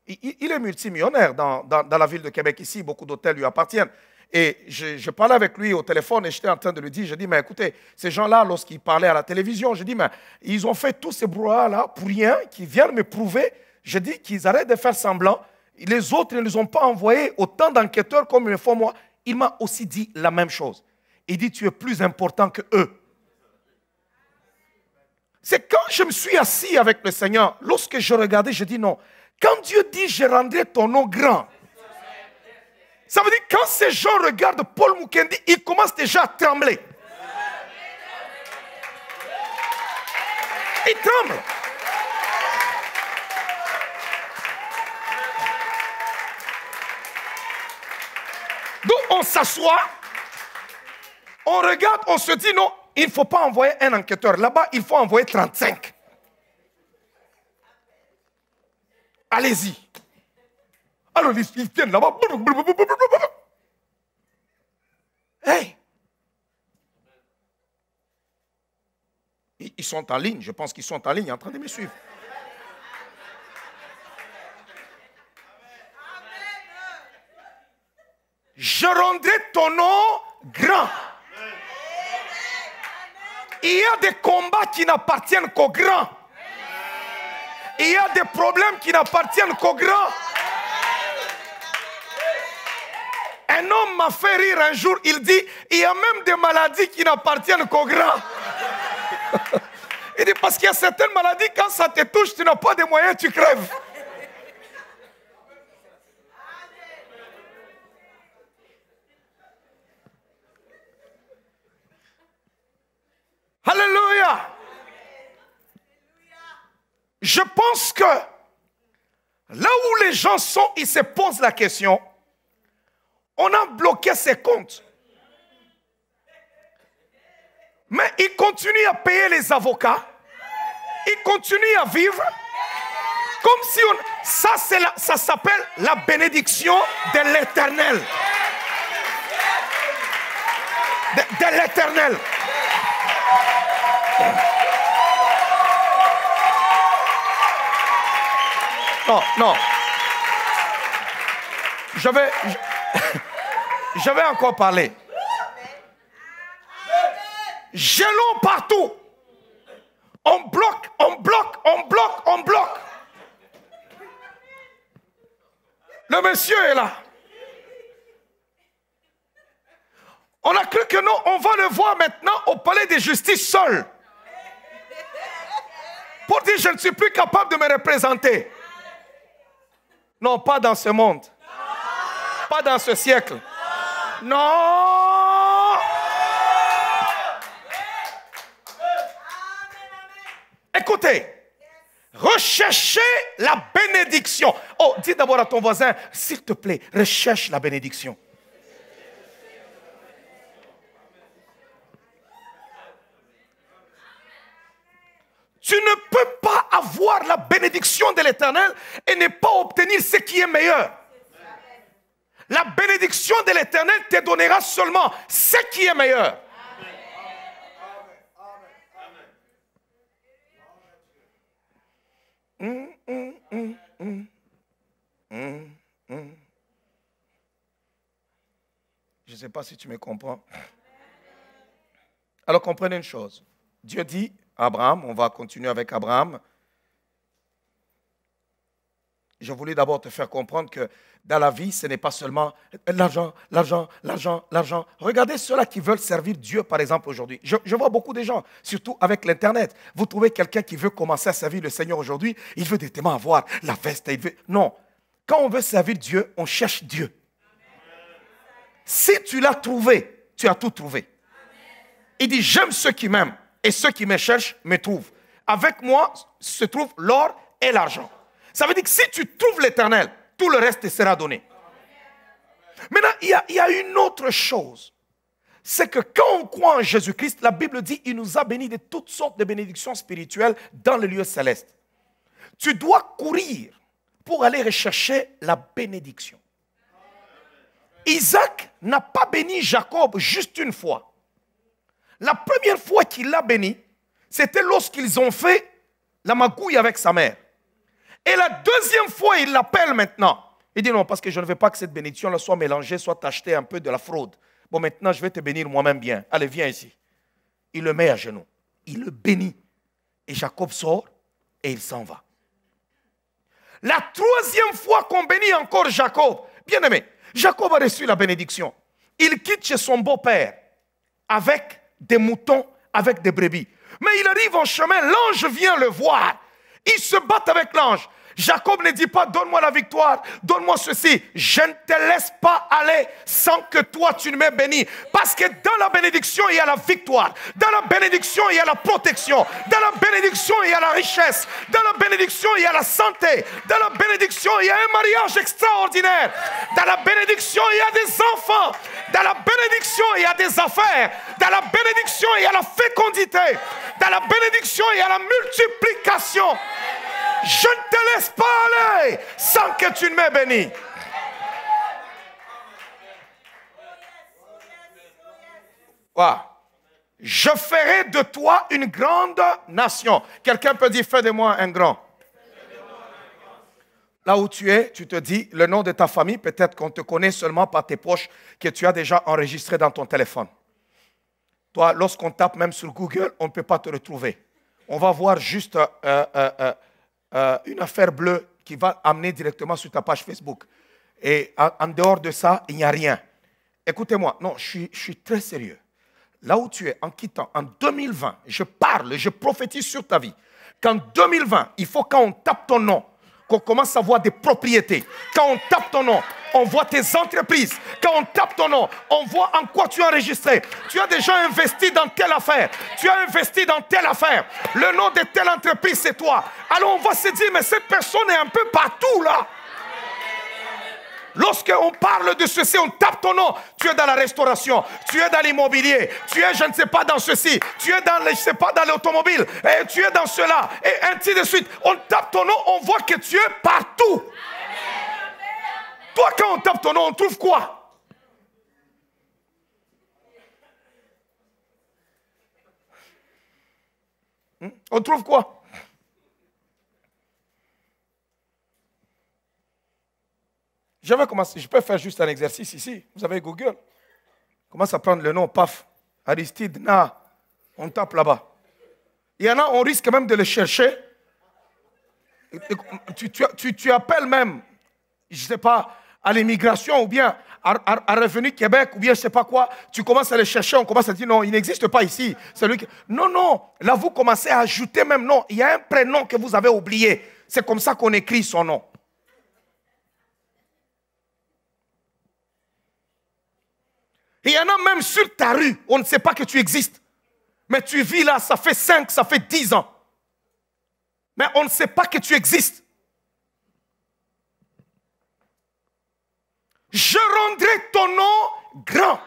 Il est multimillionnaire dans la ville de Québec ici. Beaucoup d'hôtels lui appartiennent. Et je parlais avec lui au téléphone et j'étais en train de lui dire, je dis, mais écoutez, ces gens-là, lorsqu'ils parlaient à la télévision, je dis, mais ils ont fait tous ces brouhahas-là pour rien, qui viennent me prouver, je dis qu'ils arrêtent de faire semblant. Les autres, ils ne nous ont pas envoyé autant d'enquêteurs comme une fois moi. Il m'a aussi dit la même chose. Il dit, tu es plus important que eux. C'est quand je me suis assis avec le Seigneur, lorsque je regardais, je dis non. Quand Dieu dit, je rendrai ton nom grand, ça veut dire quand ces gens regardent Paul Mukendi, ils commencent déjà à trembler. Ils tremblent. Donc on s'assoit, on regarde, on se dit non, il ne faut pas envoyer un enquêteur. Là-bas, il faut envoyer 35. Allez-y. Alors ils viennent là-bas. Hey! Ils sont en ligne, je pense qu'ils sont en ligne en train de me suivre. Je rendrai ton nom grand. Il y a des combats qui n'appartiennent qu'aux grands. Il y a des problèmes qui n'appartiennent qu'aux grands. Un homme m'a fait rire un jour, il dit, il y a même des maladies qui n'appartiennent qu'aux grands. Il dit, parce qu'il y a certaines maladies, quand ça te touche, tu n'as pas de moyens, tu crèves. Alléluia. Je pense que là où les gens sont, ils se posent la question, on a bloqué ses comptes. Mais ils continuent à payer les avocats. Ils continuent à vivre. Comme si on... Ça s'appelle la bénédiction de l'Éternel. De l'Éternel. Non. Je vais encore parler. Gelons partout. On bloque. Le monsieur est là. On a cru que non, on va le voir maintenant au palais de justice seul. Pour dire, je ne suis plus capable de me représenter. Non, pas dans ce monde. Pas dans ce siècle. Non. Écoutez, recherchez la bénédiction. Oh, dis d'abord à ton voisin, s'il te plaît, recherche la bénédiction. Tu ne peux pas avoir la bénédiction de l'Éternel et ne pas obtenir ce qui est meilleur. La bénédiction de l'Éternel te donnera seulement ce qui est meilleur. Je ne sais pas si tu me comprends. Alors comprenez une chose. Dieu dit à Abraham, on va continuer avec Abraham. Je voulais d'abord te faire comprendre que dans la vie, ce n'est pas seulement l'argent. Regardez ceux-là qui veulent servir Dieu, par exemple, aujourd'hui. Je vois beaucoup de gens, surtout avec l'Internet. Vous trouvez quelqu'un qui veut commencer à servir le Seigneur aujourd'hui, il veut directement avoir la veste. Non. Quand on veut servir Dieu, on cherche Dieu. Si tu l'as trouvé, tu as tout trouvé. Il dit, j'aime ceux qui m'aiment et ceux qui me cherchent me trouvent. Avec moi se trouvent l'or et l'argent. Ça veut dire que si tu trouves l'Éternel, tout le reste te sera donné. Maintenant, il y a une autre chose. C'est que quand on croit en Jésus-Christ, la Bible dit qu'il nous a bénis de toutes sortes de bénédictions spirituelles dans le lieu céleste. Tu dois courir pour aller rechercher la bénédiction. Isaac n'a pas béni Jacob juste une fois. La première fois qu'il l'a béni, c'était lorsqu'ils ont fait la magouille avec sa mère. Et la deuxième fois, il l'appelle maintenant. Il dit non, parce que je ne veux pas que cette bénédiction-là soit mélangée, soit tachetée un peu de la fraude. Bon, maintenant, je vais te bénir moi-même bien. Allez, viens ici. Il le met à genoux. Il le bénit. Et Jacob sort et il s'en va. La troisième fois qu'on bénit encore Jacob, bien aimé, Jacob a reçu la bénédiction. Il quitte chez son beau-père avec des moutons, avec des brebis. Mais il arrive en chemin, l'ange vient le voir. Il se bat avec l'ange. Jacob ne dit pas, donne-moi la victoire, donne-moi ceci. Je ne te laisse pas aller sans que toi tu ne m'aies béni. Parce que dans la bénédiction, il y a la victoire. Dans la bénédiction, il y a la protection. Dans la bénédiction, il y a la richesse. Dans la bénédiction, il y a la santé. Dans la bénédiction, il y a un mariage extraordinaire. Dans la bénédiction, il y a des enfants. Dans la bénédiction, il y a des affaires. Dans la bénédiction, il y a la fécondité. Dans la bénédiction, il y a la multiplication. Je ne te laisse pas aller sans que tu ne m'aies béni. Wow. Je ferai de toi une grande nation. Quelqu'un peut dire, fais de moi un grand. Là où tu es, tu te dis le nom de ta famille, peut-être qu'on te connaît seulement par tes proches que tu as déjà enregistré dans ton téléphone. Toi, lorsqu'on tape même sur Google, on ne peut pas te retrouver. On va voir juste une affaire bleue qui va amener directement sur ta page Facebook. Et en dehors de ça, il n'y a rien. Écoutez-moi, non, je suis très sérieux. Là où tu es, en quittant, en 2020, je parle, je prophétise sur ta vie, qu'en 2020, il faut quand on tape ton nom, qu'on commence à voir des propriétés. Quand on tape ton nom, on voit tes entreprises. Quand on tape ton nom, on voit en quoi tu as enregistré. Tu as déjà investi dans telle affaire. Tu as investi dans telle affaire. Le nom de telle entreprise, c'est toi. Alors on va se dire, mais cette personne est un peu partout là. Lorsqu'on parle de ceci, on tape ton nom. Tu es dans la restauration, tu es dans l'immobilier, tu es, je ne sais pas, dans ceci, tu es dans, je ne sais pas, dans l'automobile, et tu es dans cela, et ainsi de suite. On tape ton nom, on voit que tu es partout. Toi, quand on tape ton nom, on trouve quoi? On trouve quoi? Je vais commencer. Je peux faire juste un exercice ici. Vous avez Google. Commence à prendre le nom, paf. Aristide, Na. On tape là-bas. Il y en a, on risque même de le chercher. Tu appelles même, je ne sais pas, à l'immigration ou bien à Revenu Québec ou bien je ne sais pas quoi. Tu commences à le chercher, on commence à dire non, il n'existe pas ici. Celui qui... Non, non. Là, vous commencez à ajouter même non. Il y a un prénom que vous avez oublié. C'est comme ça qu'on écrit son nom. Il y en a même sur ta rue, on ne sait pas que tu existes. Mais tu vis là, ça fait 5, ça fait 10 ans. Mais on ne sait pas que tu existes. Je rendrai ton nom grand.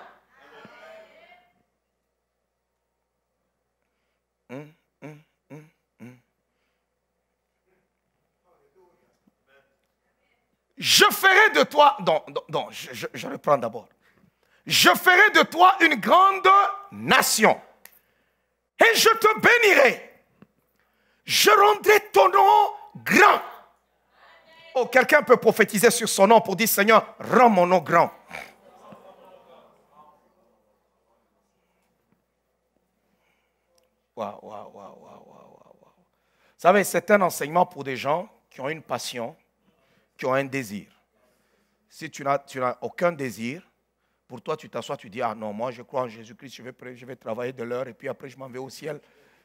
Je ferai de toi... Non, je reprends d'abord. Je ferai de toi une grande nation. Et je te bénirai. Je rendrai ton nom grand. Oh, quelqu'un peut prophétiser sur son nom pour dire, Seigneur, rends mon nom grand. Waouh, waouh, waouh, waouh, waouh. Vous savez, c'est un enseignement pour des gens qui ont une passion, qui ont un désir. Si tu n'as aucun désir, pour toi, tu t'assois, tu dis, ah non, moi je crois en Jésus-Christ, je vais travailler de l'heure et puis après je m'en vais au ciel.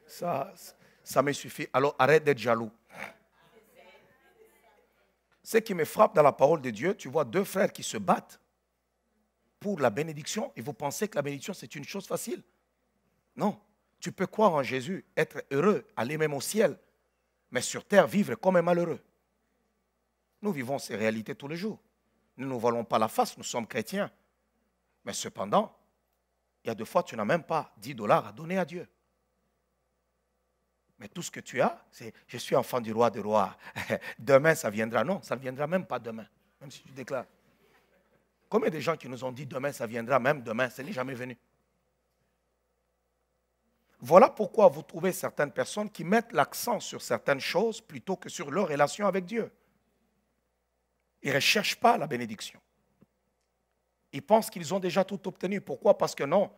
Ça me suffit. Alors arrête d'être jaloux. Ce qui me frappe dans la parole de Dieu, tu vois deux frères qui se battent pour la bénédiction et vous pensez que la bénédiction c'est une chose facile. Non, tu peux croire en Jésus, être heureux, aller même au ciel, mais sur terre vivre comme un malheureux. Nous vivons ces réalités tous les jours. Nous ne nous voilons pas la face, nous sommes chrétiens. Mais cependant, il y a des fois, tu n'as même pas 10 $ à donner à Dieu. Mais tout ce que tu as, c'est « je suis enfant du roi des rois ». Demain, ça viendra. Non, ça ne viendra même pas demain, même si tu déclares. Combien de gens qui nous ont dit « demain, ça viendra », même demain, ce n'est jamais venu. Voilà pourquoi vous trouvez certaines personnes qui mettent l'accent sur certaines choses plutôt que sur leur relation avec Dieu. Ils ne recherchent pas la bénédiction. Ils pensent qu'ils ont déjà tout obtenu. Pourquoi? Parce que non.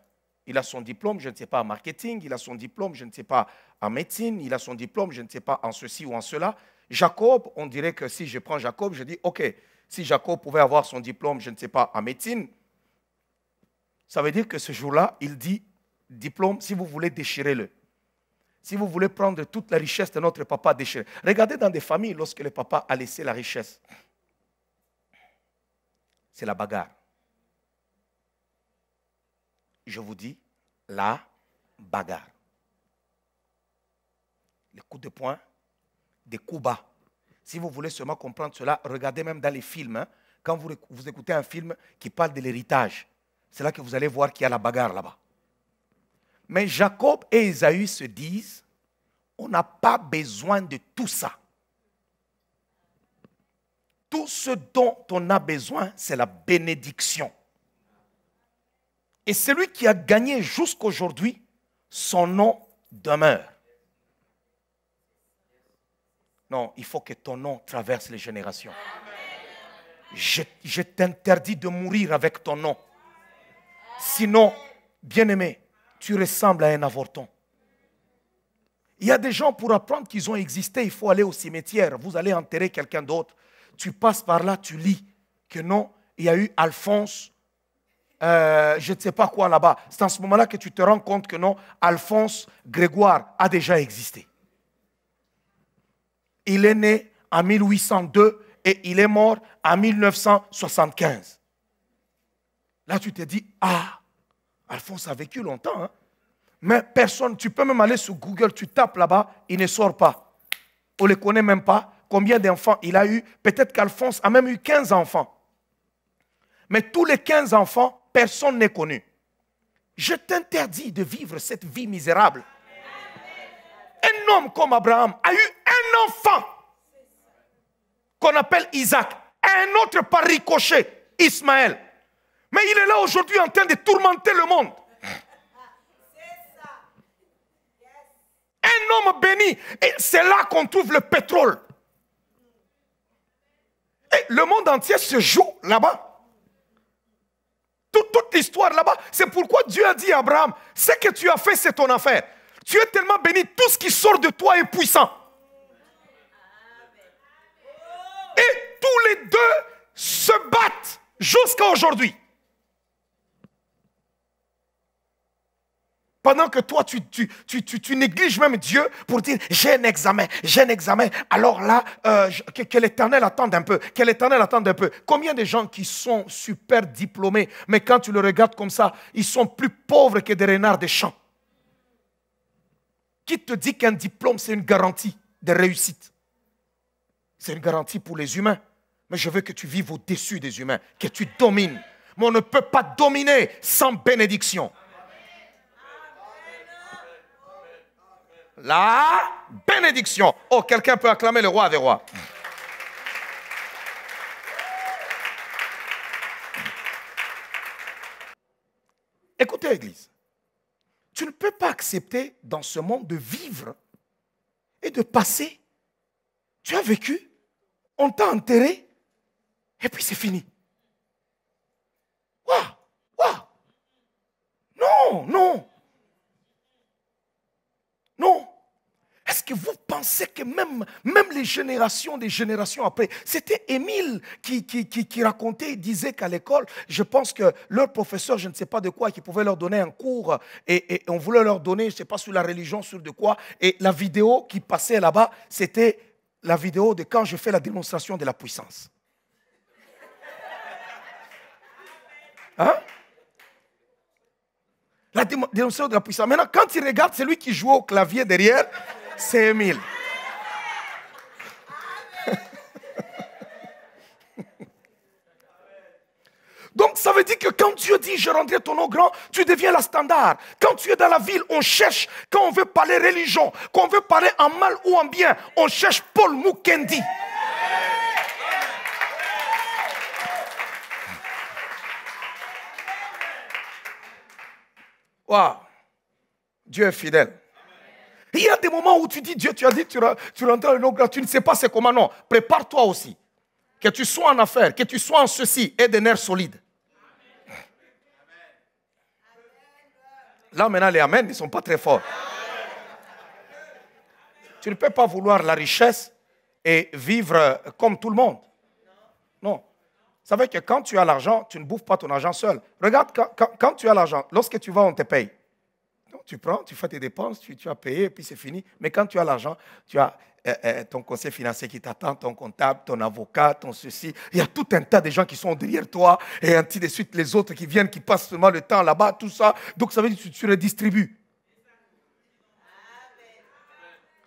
Il a son diplôme, je ne sais pas, en marketing. Il a son diplôme, je ne sais pas, en médecine. Il a son diplôme, je ne sais pas, en ceci ou en cela. Jacob, on dirait que si je prends Jacob, je dis, OK, si Jacob pouvait avoir son diplôme, je ne sais pas, en médecine, ça veut dire que ce jour-là, il dit, diplôme, si vous voulez, déchirez-le. Si vous voulez prendre toute la richesse de notre papa, déchirez. Regardez dans des familles, lorsque le papa a laissé la richesse, c'est la bagarre. Je vous dis, la bagarre. Les coups de poing, des coups bas. Si vous voulez seulement comprendre cela, regardez même dans les films. Hein, quand vous écoutez un film qui parle de l'héritage, c'est là que vous allez voir qu'il y a la bagarre là-bas. Mais Jacob et Ésaü se disent, on n'a pas besoin de tout ça. Tout ce dont on a besoin, c'est la bénédiction. Et celui qui a gagné jusqu'aujourd'hui, son nom demeure. Non, il faut que ton nom traverse les générations. Je t'interdis de mourir avec ton nom. Sinon, bien-aimé, tu ressembles à un avorton. Il y a des gens, pour apprendre qu'ils ont existé, il faut aller au cimetière. Vous allez enterrer quelqu'un d'autre. Tu passes par là, tu lis que non, il y a eu Alphonse, je ne sais pas quoi là-bas. C'est en ce moment-là que tu te rends compte que non, Alphonse Grégoire a déjà existé. Il est né en 1802 et il est mort en 1975. Là, tu te dis, ah, Alphonse a vécu longtemps. Hein? Mais personne, tu peux même aller sur Google, tu tapes là-bas, il ne sort pas. On ne le connaît même pas. Combien d'enfants il a eu? Peut-être qu'Alphonse a même eu 15 enfants. Mais tous les 15 enfants, personne n'est connu. Je t'interdis de vivre cette vie misérable. Un homme comme Abraham a eu un enfant qu'on appelle Isaac. Un autre par ricochet, Ismaël. Mais il est là aujourd'hui en train de tourmenter le monde. Un homme béni. Et c'est là qu'on trouve le pétrole. Et le monde entier se joue là-bas. Toute l'histoire là-bas. C'est pourquoi Dieu a dit à Abraham, ce que tu as fait, c'est ton affaire. Tu es tellement béni, tout ce qui sort de toi est puissant. Et tous les deux se battent jusqu'à aujourd'hui. Pendant que toi, tu négliges même Dieu pour dire, j'ai un examen. Alors là, que l'Éternel attende un peu. Combien de gens qui sont super diplômés, mais quand tu le regardes comme ça, ils sont plus pauvres que des renards des champs. Qui te dit qu'un diplôme, c'est une garantie de réussite? C'est une garantie pour les humains. Mais je veux que tu vives au-dessus des humains, que tu domines. Mais on ne peut pas dominer sans bénédiction. La bénédiction. Oh, quelqu'un peut acclamer le roi des rois. Écoutez, Église. Tu ne peux pas accepter dans ce monde de vivre et de passer. Tu as vécu, on t'a enterré, et puis c'est fini. Waouh. Non. Est-ce que vous pensez que même les générations des générations après, c'était Émile qui racontait, il disait qu'à l'école, je pense que leur professeur, je ne sais pas de quoi, qui pouvait leur donner un cours et on voulait leur donner, je ne sais pas, sur la religion, sur de quoi, et la vidéo qui passait là-bas, c'était la vidéo de quand je fais la démonstration de la puissance. Hein? La démonstration de la puissance. Maintenant, quand il regarde celui qui joue au clavier derrière, c'est Émile. Donc, ça veut dire que quand Dieu dit « Je rendrai ton nom grand », tu deviens la standard. Quand tu es dans la ville, on cherche, quand on veut parler religion, quand on veut parler en mal ou en bien, on cherche Paul Mukendi. Waouh, Dieu est fidèle. Il y a des moments où tu dis, Dieu, tu as dit, tu rentres dans le nom grand, tu ne sais pas c'est comment, non. Prépare-toi aussi. que tu sois en affaires, que tu sois en ceci, aie des nerfs solides. Là maintenant les amen ne sont pas très forts. Tu ne peux pas vouloir la richesse et vivre comme tout le monde. Non. Vous savez que quand tu as l'argent, tu ne bouffes pas ton argent seul. Regarde, quand tu as l'argent, lorsque tu vas, on te paye. Donc, tu prends, tu fais tes dépenses, tu as payé, et puis c'est fini. Mais quand tu as l'argent, tu as ton conseiller financier qui t'attend, ton comptable, ton avocat, ton ceci. Il y a tout un tas de gens qui sont derrière toi, et ainsi de suite, les autres qui viennent, qui passent seulement le temps là-bas, tout ça. Donc, ça veut dire que tu redistribues.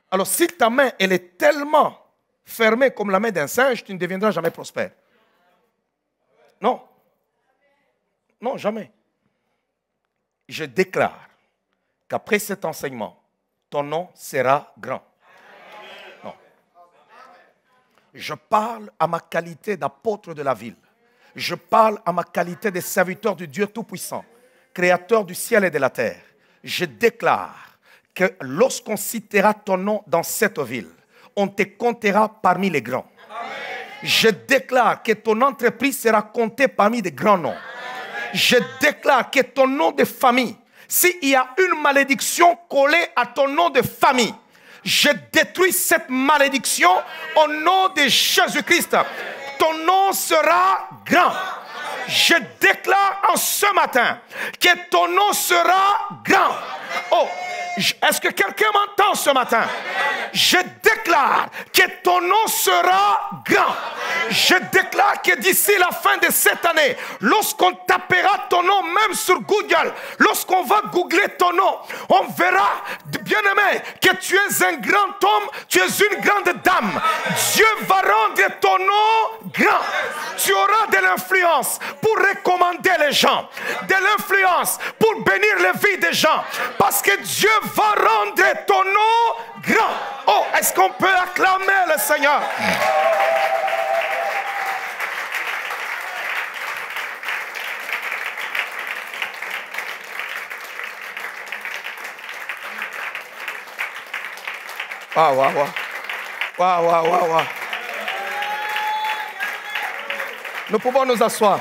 Alors, si ta main, elle est tellement fermée comme la main d'un singe, tu ne deviendras jamais prospère. Non. Non, jamais. Je déclare qu'après cet enseignement, ton nom sera grand. Non. Je parle à ma qualité d'apôtre de la ville. Je parle à ma qualité de serviteur du Dieu Tout-Puissant, créateur du ciel et de la terre. Je déclare que lorsqu'on citera ton nom dans cette ville, on te comptera parmi les grands. Je déclare que ton entreprise sera comptée parmi des grands noms. Je déclare que ton nom de famille, s'il y a une malédiction collée à ton nom de famille, je détruis cette malédiction au nom de Jésus-Christ. Ton nom sera grand. Je déclare en ce matin que ton nom sera grand. Oh, est-ce que quelqu'un m'entend ce matin? Je déclare que ton nom sera grand. Je déclare que d'ici la fin de cette année, lorsqu'on tapera ton nom, même sur Google, lorsqu'on va googler ton nom, on verra, bien-aimé, que tu es un grand homme, tu es une grande dame. Dieu va rendre ton nom grand. Tu auras de l'influence pour recommander les gens, de l'influence pour bénir les vies des gens, parce que Dieu va rendre ton nom grand. Oh, est-ce qu'on peut acclamer le Seigneur? Waouh, waouh, waouh. Waouh, waouh, waouh, waouh. Nous pouvons nous asseoir.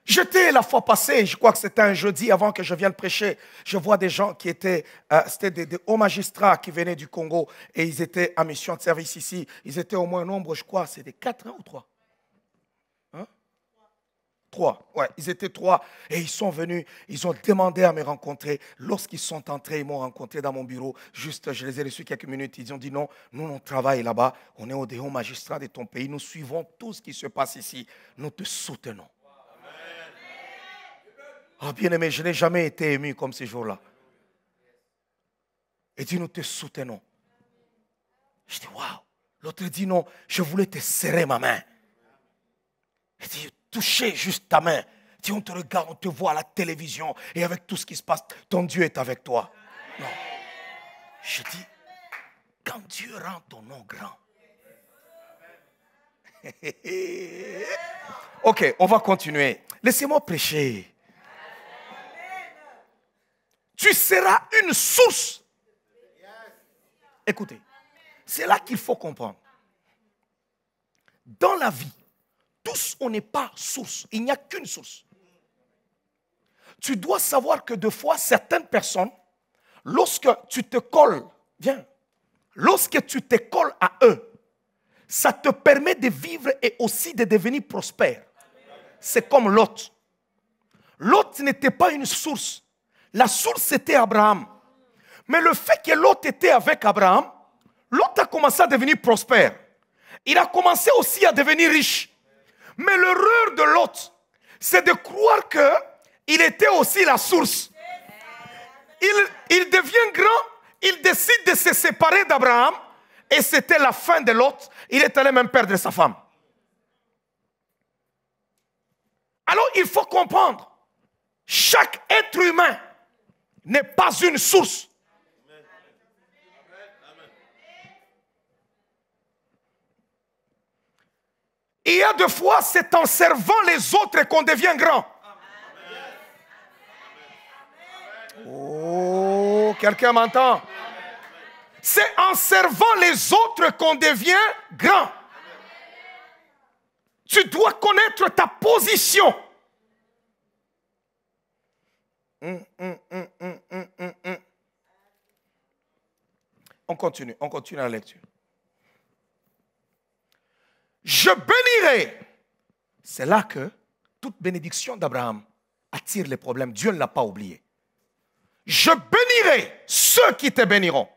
J'étais la fois passée, je crois que c'était un jeudi avant que je vienne prêcher, je vois des gens qui étaient, c'était des hauts magistrats qui venaient du Congo et ils étaient en mission de service ici. Ils étaient au moins un nombre, je crois, c'était 4 ou 3 hein? 3, ouais, ils étaient 3 et ils sont venus, ils ont demandé à me rencontrer. Lorsqu'ils sont entrés, ils m'ont rencontré dans mon bureau, juste, je les ai reçus quelques minutes, ils ont dit non, nous on travaille là-bas, on est au hauts magistrats de ton pays, nous suivons tout ce qui se passe ici, nous te soutenons. Oh, bien-aimé, je n'ai jamais été ému comme ces jours-là. Et dit, nous te soutenons. Je dis, waouh. L'autre dit, non, je voulais te serrer ma main. Il dit, toucher juste ta main. Il dit, on te regarde, on te voit à la télévision. Et avec tout ce qui se passe, ton Dieu est avec toi. Non. Je dis, quand Dieu rend ton nom grand. Ok, on va continuer. Laissez-moi prêcher. Tu seras une source. Écoutez, c'est là qu'il faut comprendre. Dans la vie, tous on n'est pas source. Il n'y a qu'une source. Tu dois savoir que des fois, certaines personnes, lorsque tu te colles, viens, lorsque tu te colles à eux, ça te permet de vivre et aussi de devenir prospère. C'est comme Lot. Lot n'était pas une source. La source, c'était Abraham. Mais le fait que Lot était avec Abraham, Lot a commencé à devenir prospère. Il a commencé aussi à devenir riche. Mais l'erreur de Lot, c'est de croire qu'il était aussi la source. Il devient grand, il décide de se séparer d'Abraham, et c'était la fin de Lot. Il est allé même perdre sa femme. Alors il faut comprendre, chaque être humain n'est pas une source. Il y a des fois, c'est en servant les autres qu'on devient grand. Oh, quelqu'un m'entend? C'est en servant les autres qu'on devient grand. Tu dois connaître ta position. On continue la lecture. Je bénirai. C'est là que toute bénédiction d'Abraham attire les problèmes. Dieu ne l'a pas oublié. Je bénirai ceux qui te béniront.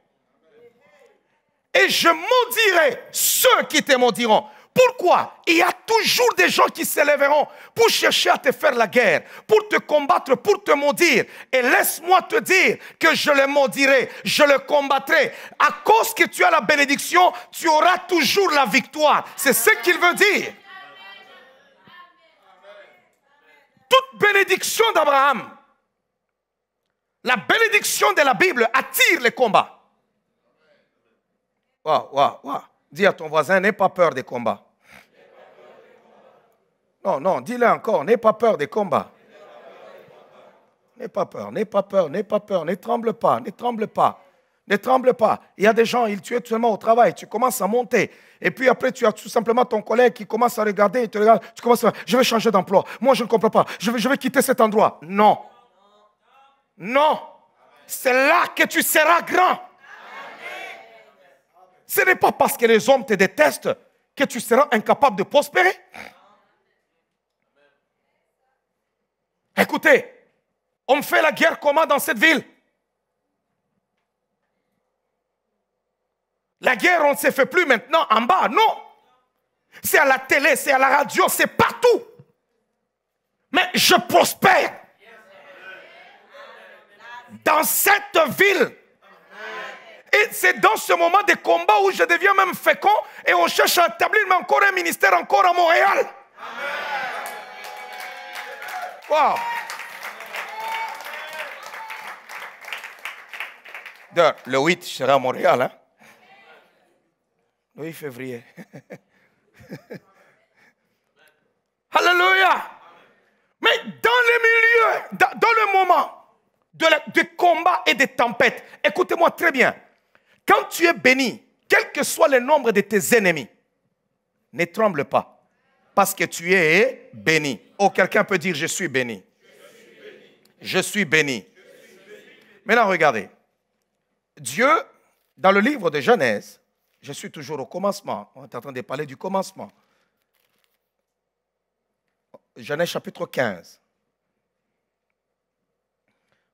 Et je maudirai ceux qui te maudiront. Pourquoi? Il y a toujours des gens qui s'élèveront pour chercher à te faire la guerre, pour te combattre, pour te maudire. Et laisse-moi te dire que je les maudirai, je les combattrai. À cause que tu as la bénédiction, tu auras toujours la victoire. C'est ce qu'il veut dire. Toute bénédiction d'Abraham, la bénédiction de la Bible attire les combats. Dis à ton voisin, n'aie pas peur des combats. Non, dis-le encore, n'aie pas peur des combats. N'aie pas peur, n'aie pas peur, n'aie pas peur, ne tremble pas, ne tremble pas. Ne tremble pas. Il y a des gens, ils tuent seulement au travail, tu commences à monter. Et puis après, tu as tout simplement ton collègue qui commence à regarder, il te regarde, tu commences à dire, je vais changer d'emploi. Moi, je ne comprends pas. Je vais quitter cet endroit. Non. Non. C'est là que tu seras grand. Ce n'est pas parce que les hommes te détestent que tu seras incapable de prospérer. Écoutez, on fait la guerre comment dans cette ville? La guerre, on ne se fait plus maintenant en bas, non. C'est à la télé, c'est à la radio, c'est partout. Mais je prospère. Dans cette ville. Et c'est dans ce moment de combat où je deviens même fécond et on cherche à établir encore un ministère encore à Montréal. Wow. Le 8, je serai à Montréal. Hein? Le 8 février. Alléluia. Mais dans le milieu, dans le moment de combat et de tempête, écoutez-moi très bien. Quand tu es béni, quel que soit le nombre de tes ennemis, ne tremble pas. Parce que tu es béni. Oh, quelqu'un peut dire, je suis béni. Je suis béni. Maintenant, regardez. Dieu, dans le livre de Genèse, je suis toujours au commencement. On est en train de parler du commencement. Genèse chapitre 15.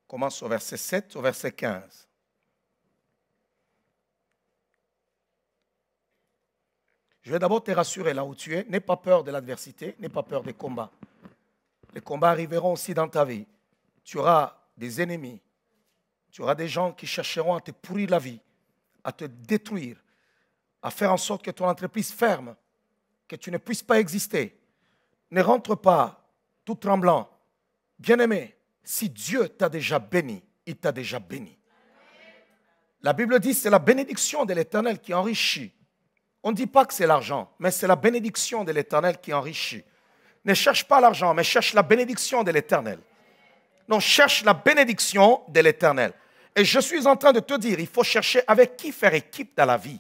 On commence au verset 7 au verset 15. Je vais d'abord te rassurer là où tu es. N'aie pas peur de l'adversité, n'aie pas peur des combats. Les combats arriveront aussi dans ta vie. Tu auras des ennemis. Tu auras des gens qui chercheront à te pourrir la vie, à te détruire, à faire en sorte que ton entreprise ferme, que tu ne puisses pas exister. Ne rentre pas tout tremblant. Bien-aimé, si Dieu t'a déjà béni, il t'a déjà béni. La Bible dit que c'est la bénédiction de l'Éternel qui enrichit. On ne dit pas que c'est l'argent, mais c'est la bénédiction de l'Éternel qui enrichit. Ne cherche pas l'argent, mais cherche la bénédiction de l'Éternel. Non, cherche la bénédiction de l'Éternel. Et je suis en train de te dire, il faut chercher avec qui faire équipe dans la vie.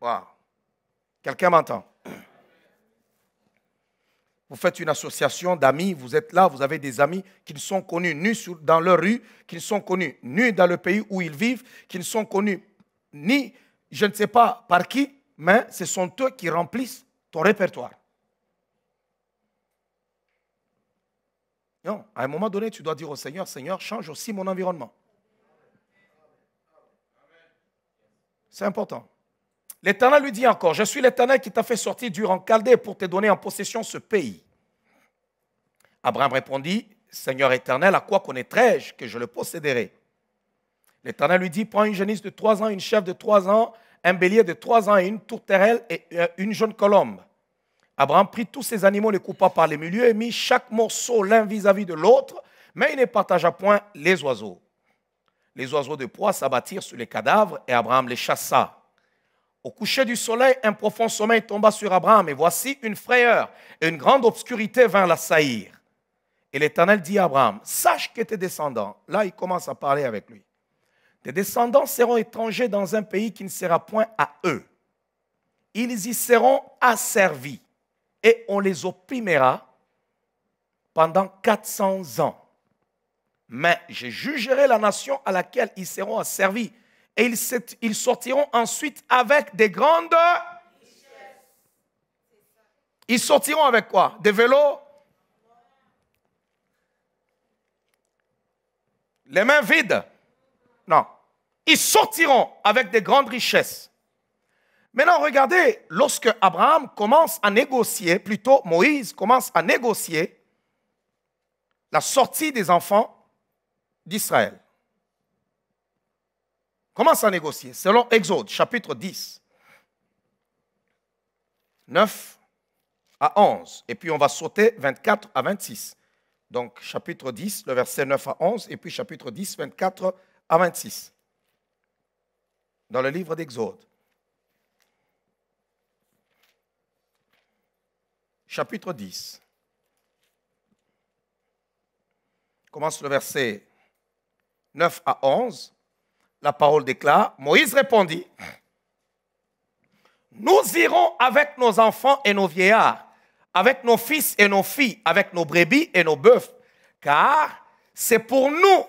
Wow. Quelqu'un m'entend? Vous faites une association d'amis, vous êtes là, vous avez des amis qui ne sont connus ni dans leur rue, qui ne sont connus ni dans le pays où ils vivent, qui ne sont connus ni, je ne sais pas par qui, mais ce sont eux qui remplissent ton répertoire. Non, à un moment donné, tu dois dire au Seigneur, Seigneur, change aussi mon environnement. C'est important. L'Éternel lui dit encore, je suis l'Éternel qui t'a fait sortir d'Ur en Chaldée pour te donner en possession ce pays. Abraham répondit, Seigneur éternel, à quoi connaîtrais-je que je le posséderai? L'Éternel lui dit, prends une génisse de 3 ans, une chèvre de 3 ans, un bélier de 3 ans et une tourterelle et une jeune colombe. Abraham prit tous ces animaux, les coupa par les milieux et mit chaque morceau l'un vis-à-vis de l'autre, mais il ne partagea point les oiseaux. Les oiseaux de proie s'abattirent sur les cadavres et Abraham les chassa. Au coucher du soleil, un profond sommeil tomba sur Abraham et voici une frayeur et une grande obscurité vint l'assaillir. Et l'Éternel dit à Abraham, sache que tes descendants, là il commence à parler avec lui, tes descendants seront étrangers dans un pays qui ne sera point à eux. ils y seront asservis et on les opprimera pendant 400 ans. Mais je jugerai la nation à laquelle ils seront asservis et ils sortiront ensuite avec des grandes... Ils sortiront avec quoi? Des vélos? Les mains vides? Non. Ils sortiront avec des grandes richesses. Maintenant, regardez, lorsque Abraham commence à négocier, plutôt Moïse commence à négocier la sortie des enfants d'Israël. Commence à négocier, selon Exode, chapitre 10, 9 à 11. Et puis on va sauter 24 à 26. Donc, chapitre 10, le verset 9 à 11, et puis chapitre 10, 24 à 26. Dans le livre d'Exode. Chapitre 10. Commence le verset 9 à 11. La parole déclare, Moïse répondit, nous irons avec nos enfants et nos vieillards, avec nos fils et nos filles, avec nos brebis et nos bœufs, car c'est pour nous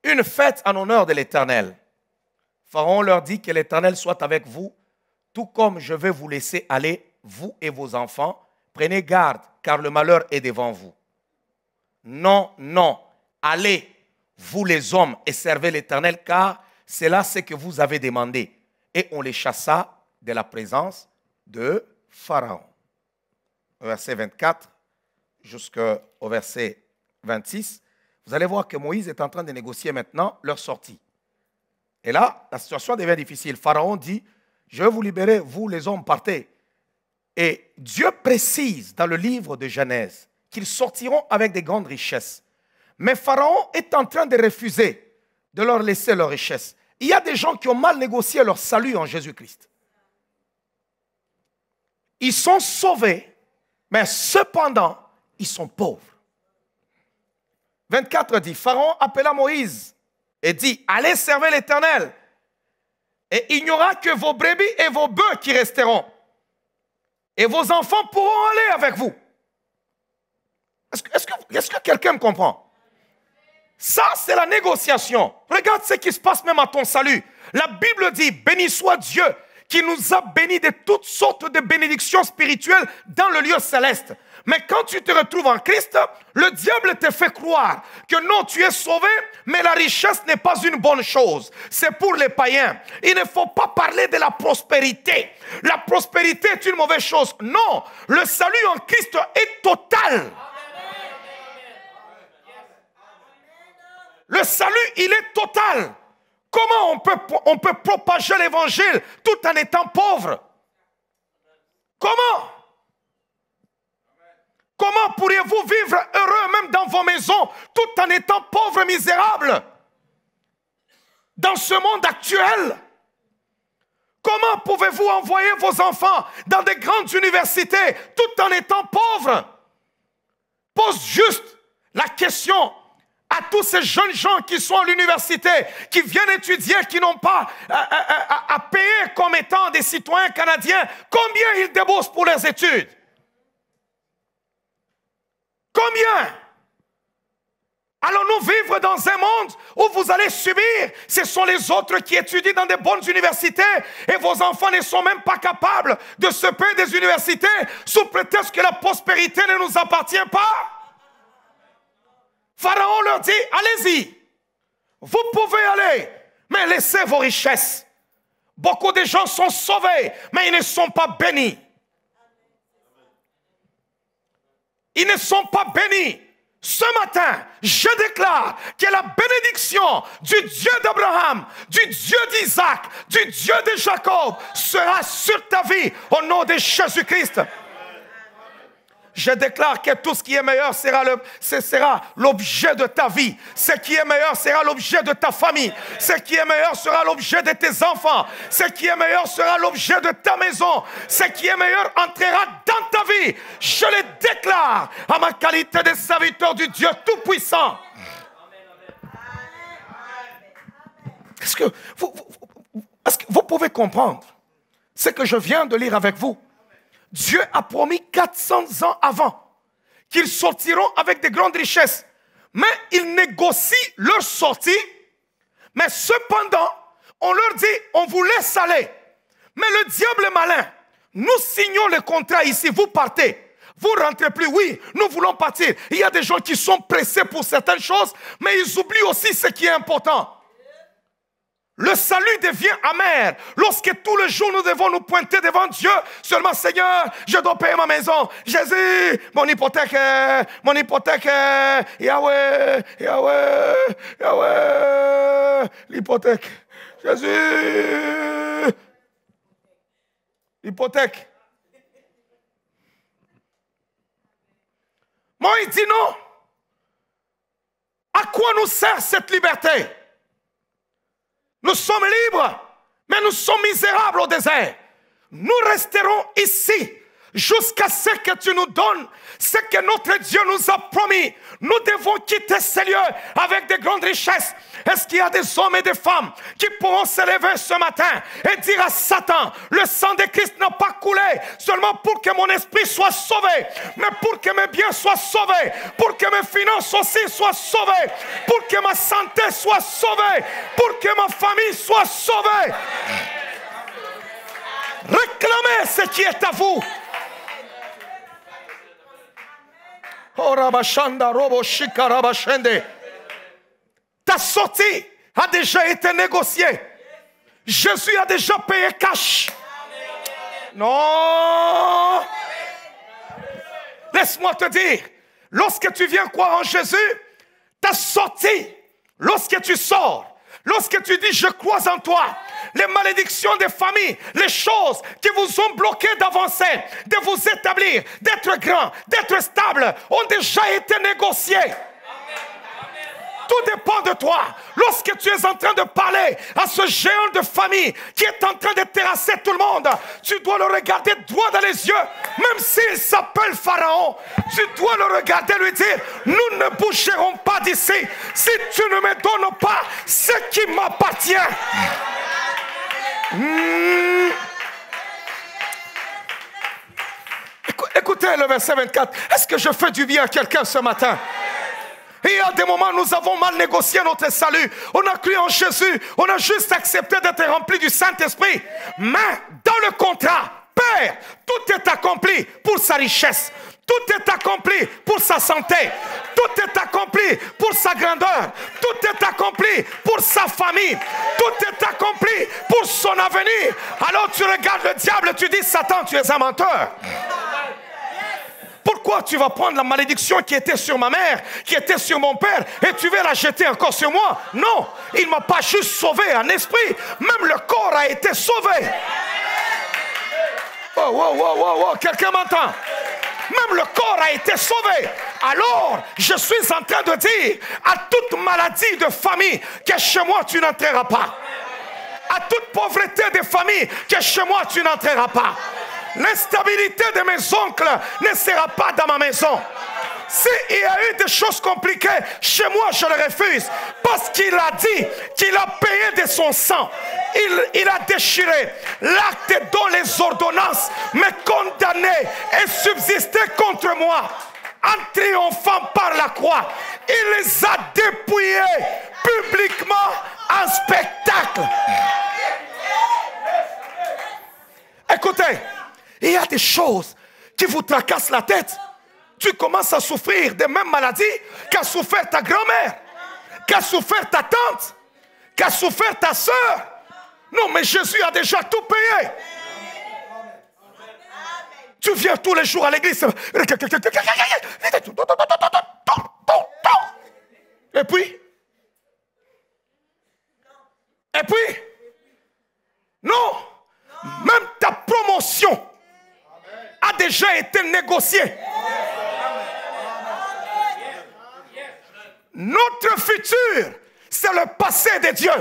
une fête en honneur de l'Éternel. Pharaon leur dit que l'Éternel soit avec vous, tout comme je vais vous laisser aller, vous et vos enfants. Prenez garde, car le malheur est devant vous. Non, non, allez, vous les hommes, et servez l'Éternel, car c'est là ce que vous avez demandé. Et on les chassa de la présence de Pharaon. Verset 24 jusqu'au verset 26, vous allez voir que Moïse est en train de négocier maintenant leur sortie. Et là, la situation devient difficile. Pharaon dit, je vais vous libérer, vous les hommes, partez. Et Dieu précise dans le livre de Genèse qu'ils sortiront avec des grandes richesses. Mais Pharaon est en train de refuser de leur laisser leur richesse. Il y a des gens qui ont mal négocié leur salut en Jésus-Christ. Ils sont sauvés, mais cependant, ils sont pauvres. 24 dit, Pharaon appela Moïse et dit, allez servir l'Éternel. Et il n'y aura que vos brebis et vos bœufs qui resteront. Et vos enfants pourront aller avec vous. Est-ce que quelqu'un me comprend? Ça, c'est la négociation. Regarde ce qui se passe même à ton salut. La Bible dit, béni soit Dieu qui nous a bénis de toutes sortes de bénédictions spirituelles dans le lieu céleste. Mais quand tu te retrouves en Christ, le diable te fait croire que non, tu es sauvé, mais la richesse n'est pas une bonne chose. C'est pour les païens. Il ne faut pas parler de la prospérité. La prospérité est une mauvaise chose. Non, le salut en Christ est total. Le salut, il est total. Comment on peut propager l'évangile tout en étant pauvre? Comment? Comment pourriez-vous vivre heureux même dans vos maisons tout en étant pauvre, misérable? Dans ce monde actuel, comment pouvez-vous envoyer vos enfants dans des grandes universités tout en étant pauvres? Pose juste la question à tous ces jeunes gens qui sont à l'université, qui viennent étudier, qui n'ont pas à payer comme étant des citoyens canadiens. Combien ils déboursent pour leurs études? Combien? Allons-nous vivre dans un monde où vous allez subir? Ce sont les autres qui étudient dans des bonnes universités et vos enfants ne sont même pas capables de se payer des universités sous prétexte que la prospérité ne nous appartient pas. Pharaon leur dit, allez-y, vous pouvez aller, mais laissez vos richesses. Beaucoup de gens sont sauvés, mais ils ne sont pas bénis. Ils ne sont pas bénis. Ce matin, je déclare que la bénédiction du Dieu d'Abraham, du Dieu d'Isaac, du Dieu de Jacob sera sur ta vie au nom de Jésus-Christ. Je déclare que tout ce qui est meilleur sera l'objet de ta vie. Ce qui est meilleur sera l'objet de ta famille. Ce qui est meilleur sera l'objet de tes enfants. Ce qui est meilleur sera l'objet de ta maison. Ce qui est meilleur entrera dans ta vie. Je le déclare à ma qualité de serviteur du Dieu Tout-Puissant. Est-ce que vous pouvez comprendre ce que je viens de lire avec vous. Dieu a promis 400 ans avant qu'ils sortiront avec de grandes richesses. Mais ils négocient leur sortie. Mais cependant, on leur dit, on vous laisse aller. Mais le diable est malin. Nous signons le contrat ici, vous partez. Vous ne rentrez plus, oui, nous voulons partir. Il y a des gens qui sont pressés pour certaines choses, mais ils oublient aussi ce qui est important. Le salut devient amer lorsque tous les jours nous devons nous pointer devant Dieu. Seulement, Seigneur, je dois payer ma maison. Jésus, mon hypothèque, Yahweh, l'hypothèque. Jésus, l'hypothèque. Moi, il dit non. À quoi nous sert cette liberté? Nous sommes libres, mais nous sommes misérables au désert. Nous resterons ici jusqu'à ce que tu nous donnes ce que notre Dieu nous a promis. Nous devons quitter ces lieux avec de grandes richesses. Est-ce qu'il y a des hommes et des femmes qui pourront se lever ce matin et dire à Satan, le sang de Christ n'a pas coulé seulement pour que mon esprit soit sauvé, mais pour que mes biens soient sauvés, pour que mes finances aussi soient sauvées, pour que ma santé soit sauvée, pour que ma famille soit sauvée. Réclamez ce qui est à vous. Ta sortie a déjà été négociée. Jésus a déjà payé cash. Non. Laisse-moi te dire, lorsque tu viens croire en Jésus, ta sortie, lorsque tu sors, lorsque tu dis je crois en toi, les malédictions des familles, les choses qui vous ont bloqué d'avancer, de vous établir, d'être grand, d'être stable, ont déjà été négociées. Tout dépend de toi. Lorsque tu es en train de parler à ce géant de famille qui est en train de terrasser tout le monde, tu dois le regarder droit dans les yeux, même s'il s'appelle Pharaon. Tu dois le regarder et lui dire, nous ne bougerons pas d'ici si tu ne me donnes pas ce qui m'appartient. Écoutez le verset 24. Est-ce que je fais du bien à quelqu'un ce matin? Et à des moments, nous avons mal négocié notre salut. On a cru en Jésus. On a juste accepté d'être rempli du Saint-Esprit. Mais dans le contrat, Père, tout est accompli pour sa richesse. Tout est accompli pour sa santé. Tout est accompli pour sa grandeur. Tout est accompli pour sa famille. Tout est accompli pour son avenir. Alors tu regardes le diable et tu dis, Satan, tu es un menteur. Pourquoi tu vas prendre la malédiction qui était sur ma mère, qui était sur mon père, et tu vas la jeter encore sur moi? Non, il ne m'a pas juste sauvé en esprit, même le corps a été sauvé. Oh, quelqu'un m'entend? Même le corps a été sauvé. Alors, je suis en train de dire à toute maladie de famille que chez moi tu n'entreras pas. À toute pauvreté de famille que chez moi tu n'entreras pas. L'instabilité de mes oncles ne sera pas dans ma maison. S'il y a eu des choses compliquées, chez moi je le refuse. Parce qu'il a dit qu'il a payé de son sang. Il a déchiré l'acte dont les ordonnances me condamnaient et subsistaient contre moi. En triomphant par la croix, il les a dépouillés publiquement en spectacle. Écoutez, il y a des choses qui vous tracassent la tête. Tu commences à souffrir des mêmes maladies qu'a souffert ta grand-mère, qu'a souffert ta tante, qu'a souffert ta soeur. Non, mais Jésus a déjà tout payé. Tu viens tous les jours à l'église. Et puis? Non, même ta promotion a déjà été négociée. Notre futur, c'est le passé de Dieu.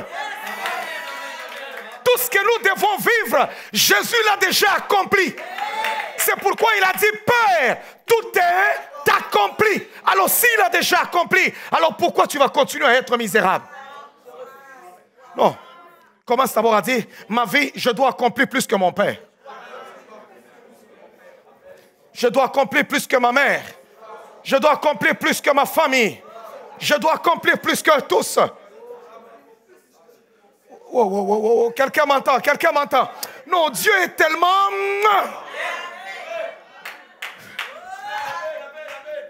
Tout ce que nous devons vivre, Jésus l'a déjà accompli. C'est pourquoi il a dit, Père, tout est accompli. Alors s'il a déjà accompli, alors pourquoi tu vas continuer à être misérable? Non. Commence d'abord à dire, ma vie, je dois accomplir plus que mon Père. Je dois accomplir plus que ma mère. Je dois accomplir plus que ma famille. Je dois accomplir plus que tous. Oh. Quelqu'un m'entend, quelqu'un m'entend. Non, Dieu est tellement...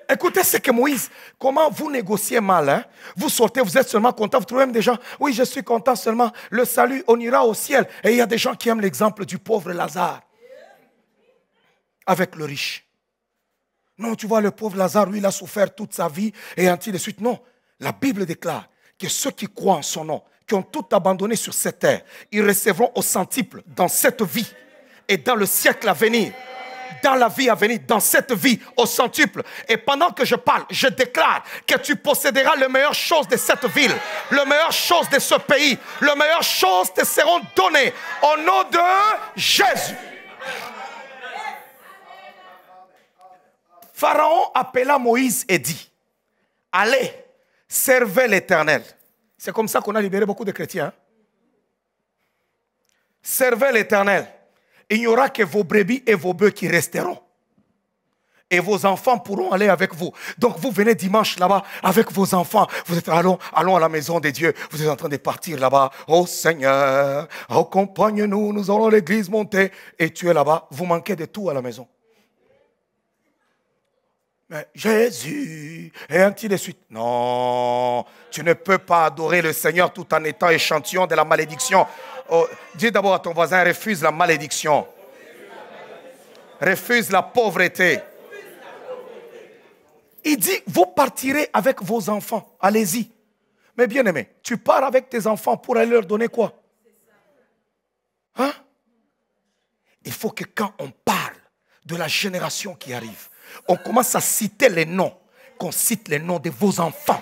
Écoutez ce que Moïse, comment vous négociez mal, hein? Vous sortez, vous êtes seulement content, vous trouvez même des gens, oui, je suis content seulement, le salut, on ira au ciel. Et il y a des gens qui aiment l'exemple du pauvre Lazare avec le riche. Non, tu vois, le pauvre Lazare, lui, il a souffert toute sa vie et ainsi de suite. Non, la Bible déclare que ceux qui croient en son nom, qui ont tout abandonné sur cette terre, ils recevront au centuple dans cette vie et dans le siècle à venir. Dans la vie à venir, dans cette vie, au centuple. Et pendant que je parle, je déclare que tu posséderas les meilleures choses de cette ville, les meilleures choses de ce pays, les meilleures choses te seront données au nom de Jésus. Pharaon appela Moïse et dit, allez, servez l'Éternel. C'est comme ça qu'on a libéré beaucoup de chrétiens. Hein? Servez l'Éternel. Il n'y aura que vos brebis et vos bœufs qui resteront. Et vos enfants pourront aller avec vous. Donc vous venez dimanche là-bas avec vos enfants. Vous êtes allons à la maison de Dieu. Vous êtes en train de partir là-bas. Oh Seigneur, accompagne-nous, nous allons à l'église monter. Et tu es là-bas, vous manquez de tout à la maison. Mais Jésus, et ainsi de suite. Non, tu ne peux pas adorer le Seigneur tout en étant échantillon de la malédiction. Oh, dis d'abord à ton voisin, refuse la malédiction. Refuse la pauvreté. Il dit, vous partirez avec vos enfants. Allez-y. Mais bien aimé, tu pars avec tes enfants pour aller leur donner quoi? Hein? Il faut que quand on parle de la génération qui arrive, on commence à citer les noms, qu'on cite les noms de vos enfants.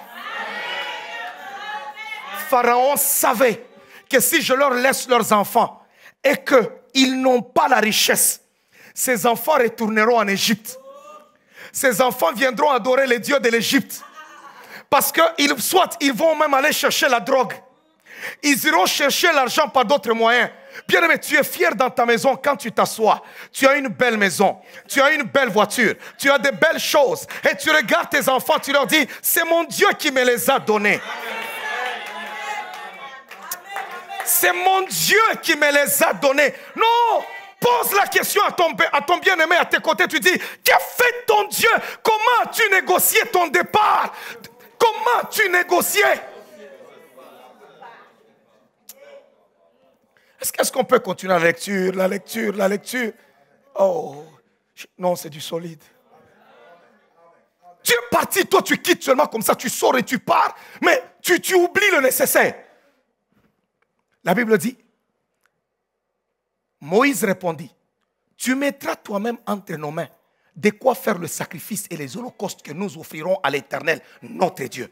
Pharaon savait que si je leur laisse leurs enfants et qu'ils n'ont pas la richesse, ces enfants retourneront en Égypte. Ces enfants viendront adorer les dieux de l'Égypte. Parce que soit ils vont même aller chercher la drogue. Ils iront chercher l'argent par d'autres moyens. Bien aimé, tu es fier dans ta maison quand tu t'assois. Tu as une belle maison, tu as une belle voiture, tu as de belles choses. Et tu regardes tes enfants, tu leur dis, c'est mon Dieu qui me les a donnés. C'est mon Dieu qui me les a donnés. Non, pose la question à ton bien-aimé à tes côtés. Tu dis, qu'a fait ton Dieu? Comment as-tu négocié ton départ? Comment tu négociais? Est-ce qu'on peut continuer la lecture? Oh, non, c'est du solide. Tu es parti, toi tu quittes seulement comme ça, tu sors et tu pars, mais tu oublies le nécessaire. La Bible dit, Moïse répondit, tu mettras toi-même entre nos mains de quoi faire le sacrifice et les holocaustes que nous offrirons à l'Éternel, notre Dieu.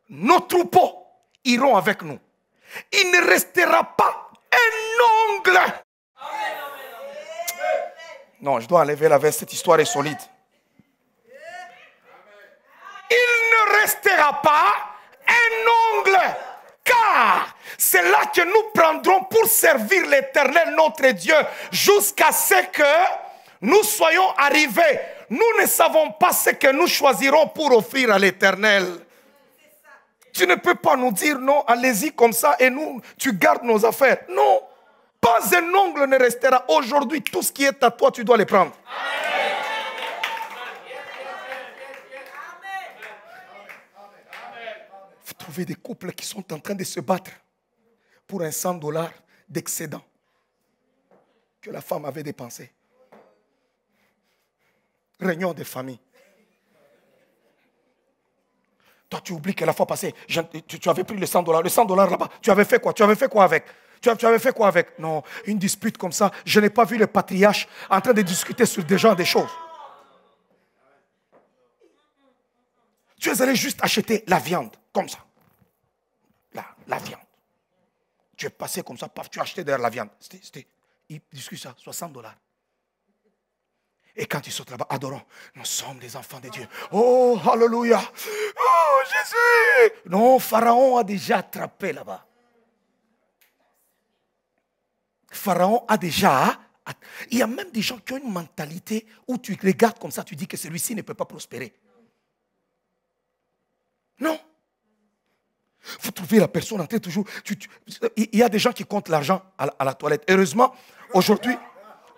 Nos troupeaux iront avec nous. Il ne restera pas un ongle. Non, je dois enlever la veste, cette histoire est solide. Il ne restera pas un ongle. Car c'est là que nous prendrons pour servir l'Éternel notre Dieu jusqu'à ce que nous soyons arrivés. Nous ne savons pas ce que nous choisirons pour offrir à l'Éternel. Tu ne peux pas nous dire non, allez-y comme ça et nous, tu gardes nos affaires. Non, pas un ongle ne restera. Aujourd'hui, tout ce qui est à toi, tu dois les prendre. Vous trouvez des couples qui sont en train de se battre pour un $100 d'excédent que la femme avait dépensé. Réunion de famille. Toi, tu oublies que la fois passée, tu avais pris le $100. Le $100 là-bas, tu avais fait quoi? Tu avais fait quoi avec? Tu avais fait quoi avec? Non, une dispute comme ça. Je n'ai pas vu le patriarche en train de discuter sur des choses. Tu es allé juste acheter la viande, comme ça. La viande. Tu es passé comme ça, paf, tu as acheté derrière la viande. Il discute ça, $60. Et quand tu sautes là-bas, adorons. Nous sommes des enfants de Dieu. Oh, alléluia. Oh, Jésus. Non, Pharaon a déjà attrapé là-bas. Pharaon a déjà Il y a même des gens qui ont une mentalité où tu regardes comme ça, tu dis que celui-ci ne peut pas prospérer. Non. Vous trouvez la personne en train toujours... il y a des gens qui comptent l'argent à la toilette. Heureusement, aujourd'hui,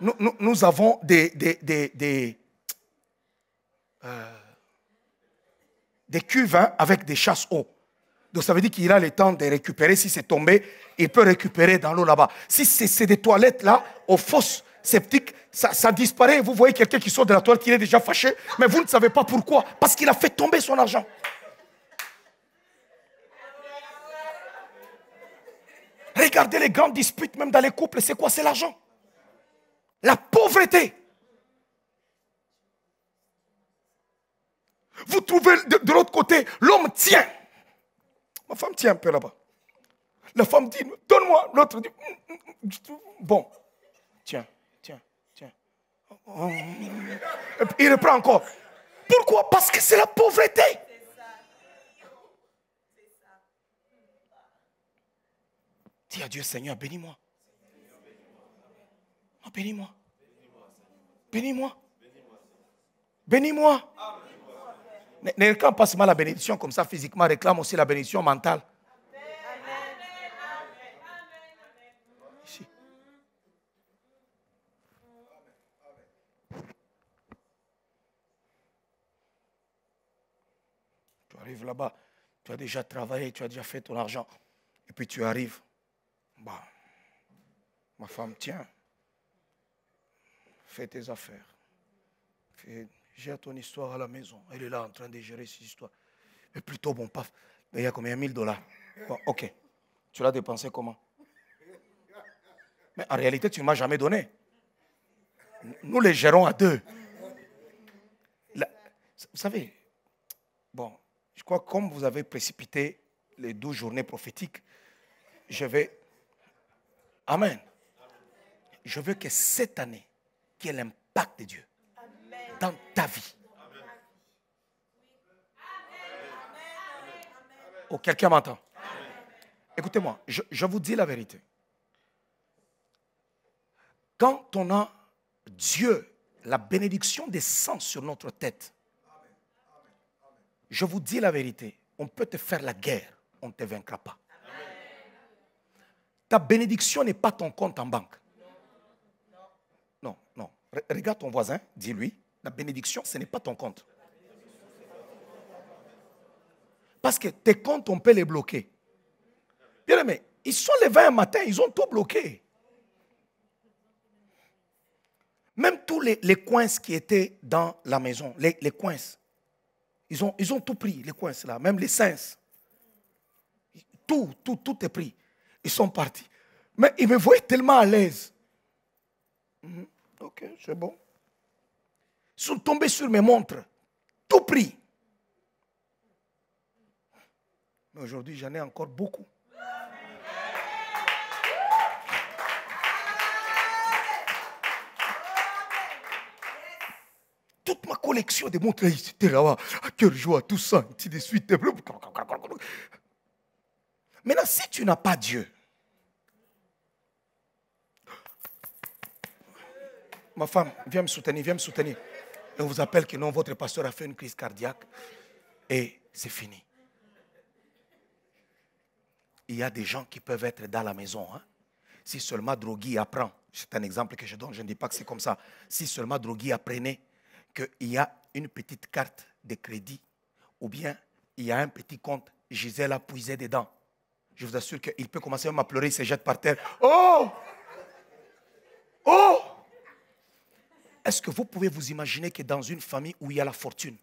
nous avons des cuves avec des chasses-eau. Donc ça veut dire qu'il a le temps de récupérer. Si c'est tombé, il peut récupérer dans l'eau là-bas. Si c'est des toilettes là, aux fosses septiques, ça disparaît. Vous voyez quelqu'un qui sort de la toilette, qui est déjà fâché, mais vous ne savez pas pourquoi. Parce qu'il a fait tomber son argent. Regardez les grandes disputes, même dans les couples, c'est quoi? C'est l'argent. La pauvreté. Vous trouvez de l'autre côté, l'homme tient. Ma femme tient un peu là-bas. La femme dit, donne-moi. L'autre dit, bon, tiens. Et puis il reprend encore. Pourquoi? Parce que c'est la pauvreté. Dis à Dieu, Seigneur, bénis-moi. Oh, bénis-moi. Bénis-moi. Bénis-moi. Ne réclame pas seulement la bénédiction comme ça physiquement, réclame aussi la bénédiction mentale. Ici. Tu arrives là-bas, tu as déjà travaillé, tu as déjà fait ton argent, et puis tu arrives. Bah, ma femme, tiens, fais tes affaires. Gère ton histoire à la maison. Elle est là en train de gérer ses histoires. Et plutôt, bon, paf, il y a combien? 1000 $. Bon, ok. Tu l'as dépensé comment? Mais en réalité, tu ne m'as jamais donné. Nous les gérons à deux. Là, vous savez, bon, je crois que comme vous avez précipité les 12 journées prophétiques, je vais... Amen. Je veux que cette année, qu'il y ait l'impact de Dieu dans ta vie. Oh, quelqu'un m'entend? Écoutez-moi, je vous dis la vérité. Quand on a Dieu, la bénédiction descend sur notre tête. Je vous dis la vérité, on peut te faire la guerre, on ne te vaincra pas. Ta bénédiction n'est pas ton compte en banque. Non. Regarde ton voisin, dis-lui, la bénédiction, ce n'est pas ton compte. Parce que tes comptes, on peut les bloquer. Bien aimé, ils sont levés un matin, ils ont tout bloqué. Même tous les coins qui étaient dans la maison, les coins, ils ont tout pris, les coins là, même les sens. Tout est pris. Ils sont partis. Mais ils me voyaient tellement à l'aise. Ok, c'est bon. Ils sont tombés sur mes montres. Tout pris. Mais aujourd'hui, j'en ai encore beaucoup. Toute ma collection de montres, c'était là-bas. À cœur joie, tout ça, ainsi de suite. Maintenant, si tu n'as pas Dieu, ma femme, viens me soutenir. Et on vous appelle que non, votre pasteur a fait une crise cardiaque. Et c'est fini. Il y a des gens qui peuvent être dans la maison. Hein? Si seulement Drogui apprend, c'est un exemple que je donne, je ne dis pas que c'est comme ça. Si seulement Drogui apprenait qu'il y a une petite carte de crédit ou bien il y a un petit compte, Gisèle a puisé dedans. Je vous assure qu'il peut commencer même à pleurer, il se jette par terre. Oh! Oh! Est-ce que vous pouvez vous imaginer que dans une famille où il y a la fortune,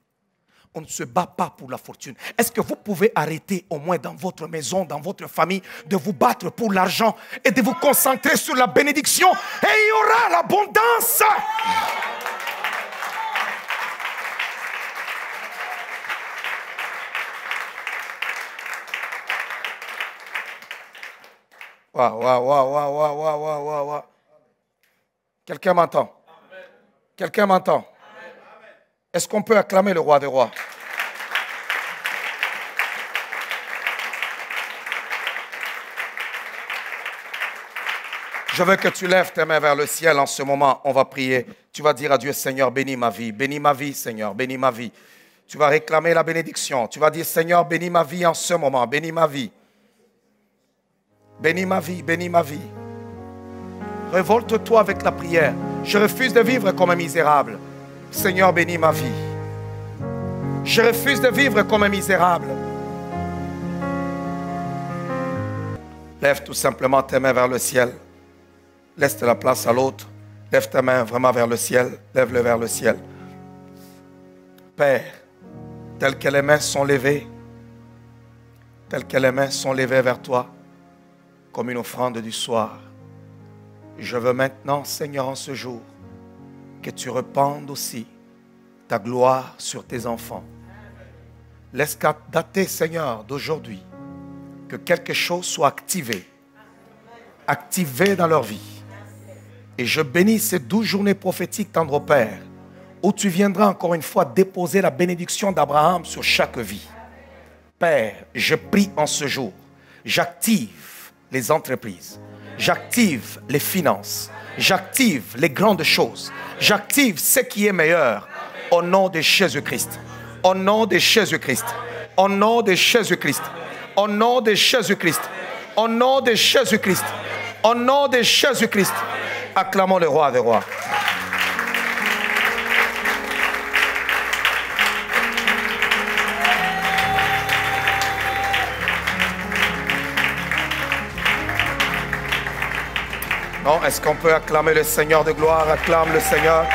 on ne se bat pas pour la fortune? Est-ce que vous pouvez arrêter au moins dans votre maison, dans votre famille, de vous battre pour l'argent et de vous concentrer sur la bénédiction et il y aura l'abondance? Waouh. Quelqu'un m'entend? Quelqu'un m'entend? Est-ce qu'on peut acclamer le roi des rois? Je veux que tu lèves tes mains vers le ciel en ce moment. On va prier. Tu vas dire à Dieu, Seigneur, bénis ma vie, Seigneur, bénis ma vie. Tu vas réclamer la bénédiction. Tu vas dire, Seigneur, bénis ma vie en ce moment, bénis ma vie. Bénis ma vie, bénis ma vie. Révolte-toi avec la prière. Je refuse de vivre comme un misérable. Seigneur, bénis ma vie. Je refuse de vivre comme un misérable. Lève tout simplement tes mains vers le ciel. Laisse la place à l'autre. Lève ta main vraiment vers le ciel. Lève-le vers le ciel. Père, telles que les mains sont levées, vers toi, comme une offrande du soir. Je veux maintenant, Seigneur, en ce jour, que tu répandes aussi ta gloire sur tes enfants. Laisse dater, Seigneur, d'aujourd'hui, que quelque chose soit activé dans leur vie. Et je bénis ces 12 journées prophétiques, tendre Père, où tu viendras encore une fois déposer la bénédiction d'Abraham sur chaque vie. Père, je prie en ce jour, j'active les entreprises, j'active les finances, j'active les grandes choses, j'active ce qui est meilleur au nom de Jésus-Christ. Au nom de Jésus-Christ. Au nom de Jésus-Christ. Au nom de Jésus-Christ. Au nom de Jésus-Christ. Au nom de Jésus-Christ. Acclamons le roi des rois. Non, est-ce qu'on peut acclamer le Seigneur de gloire? Acclame le Seigneur.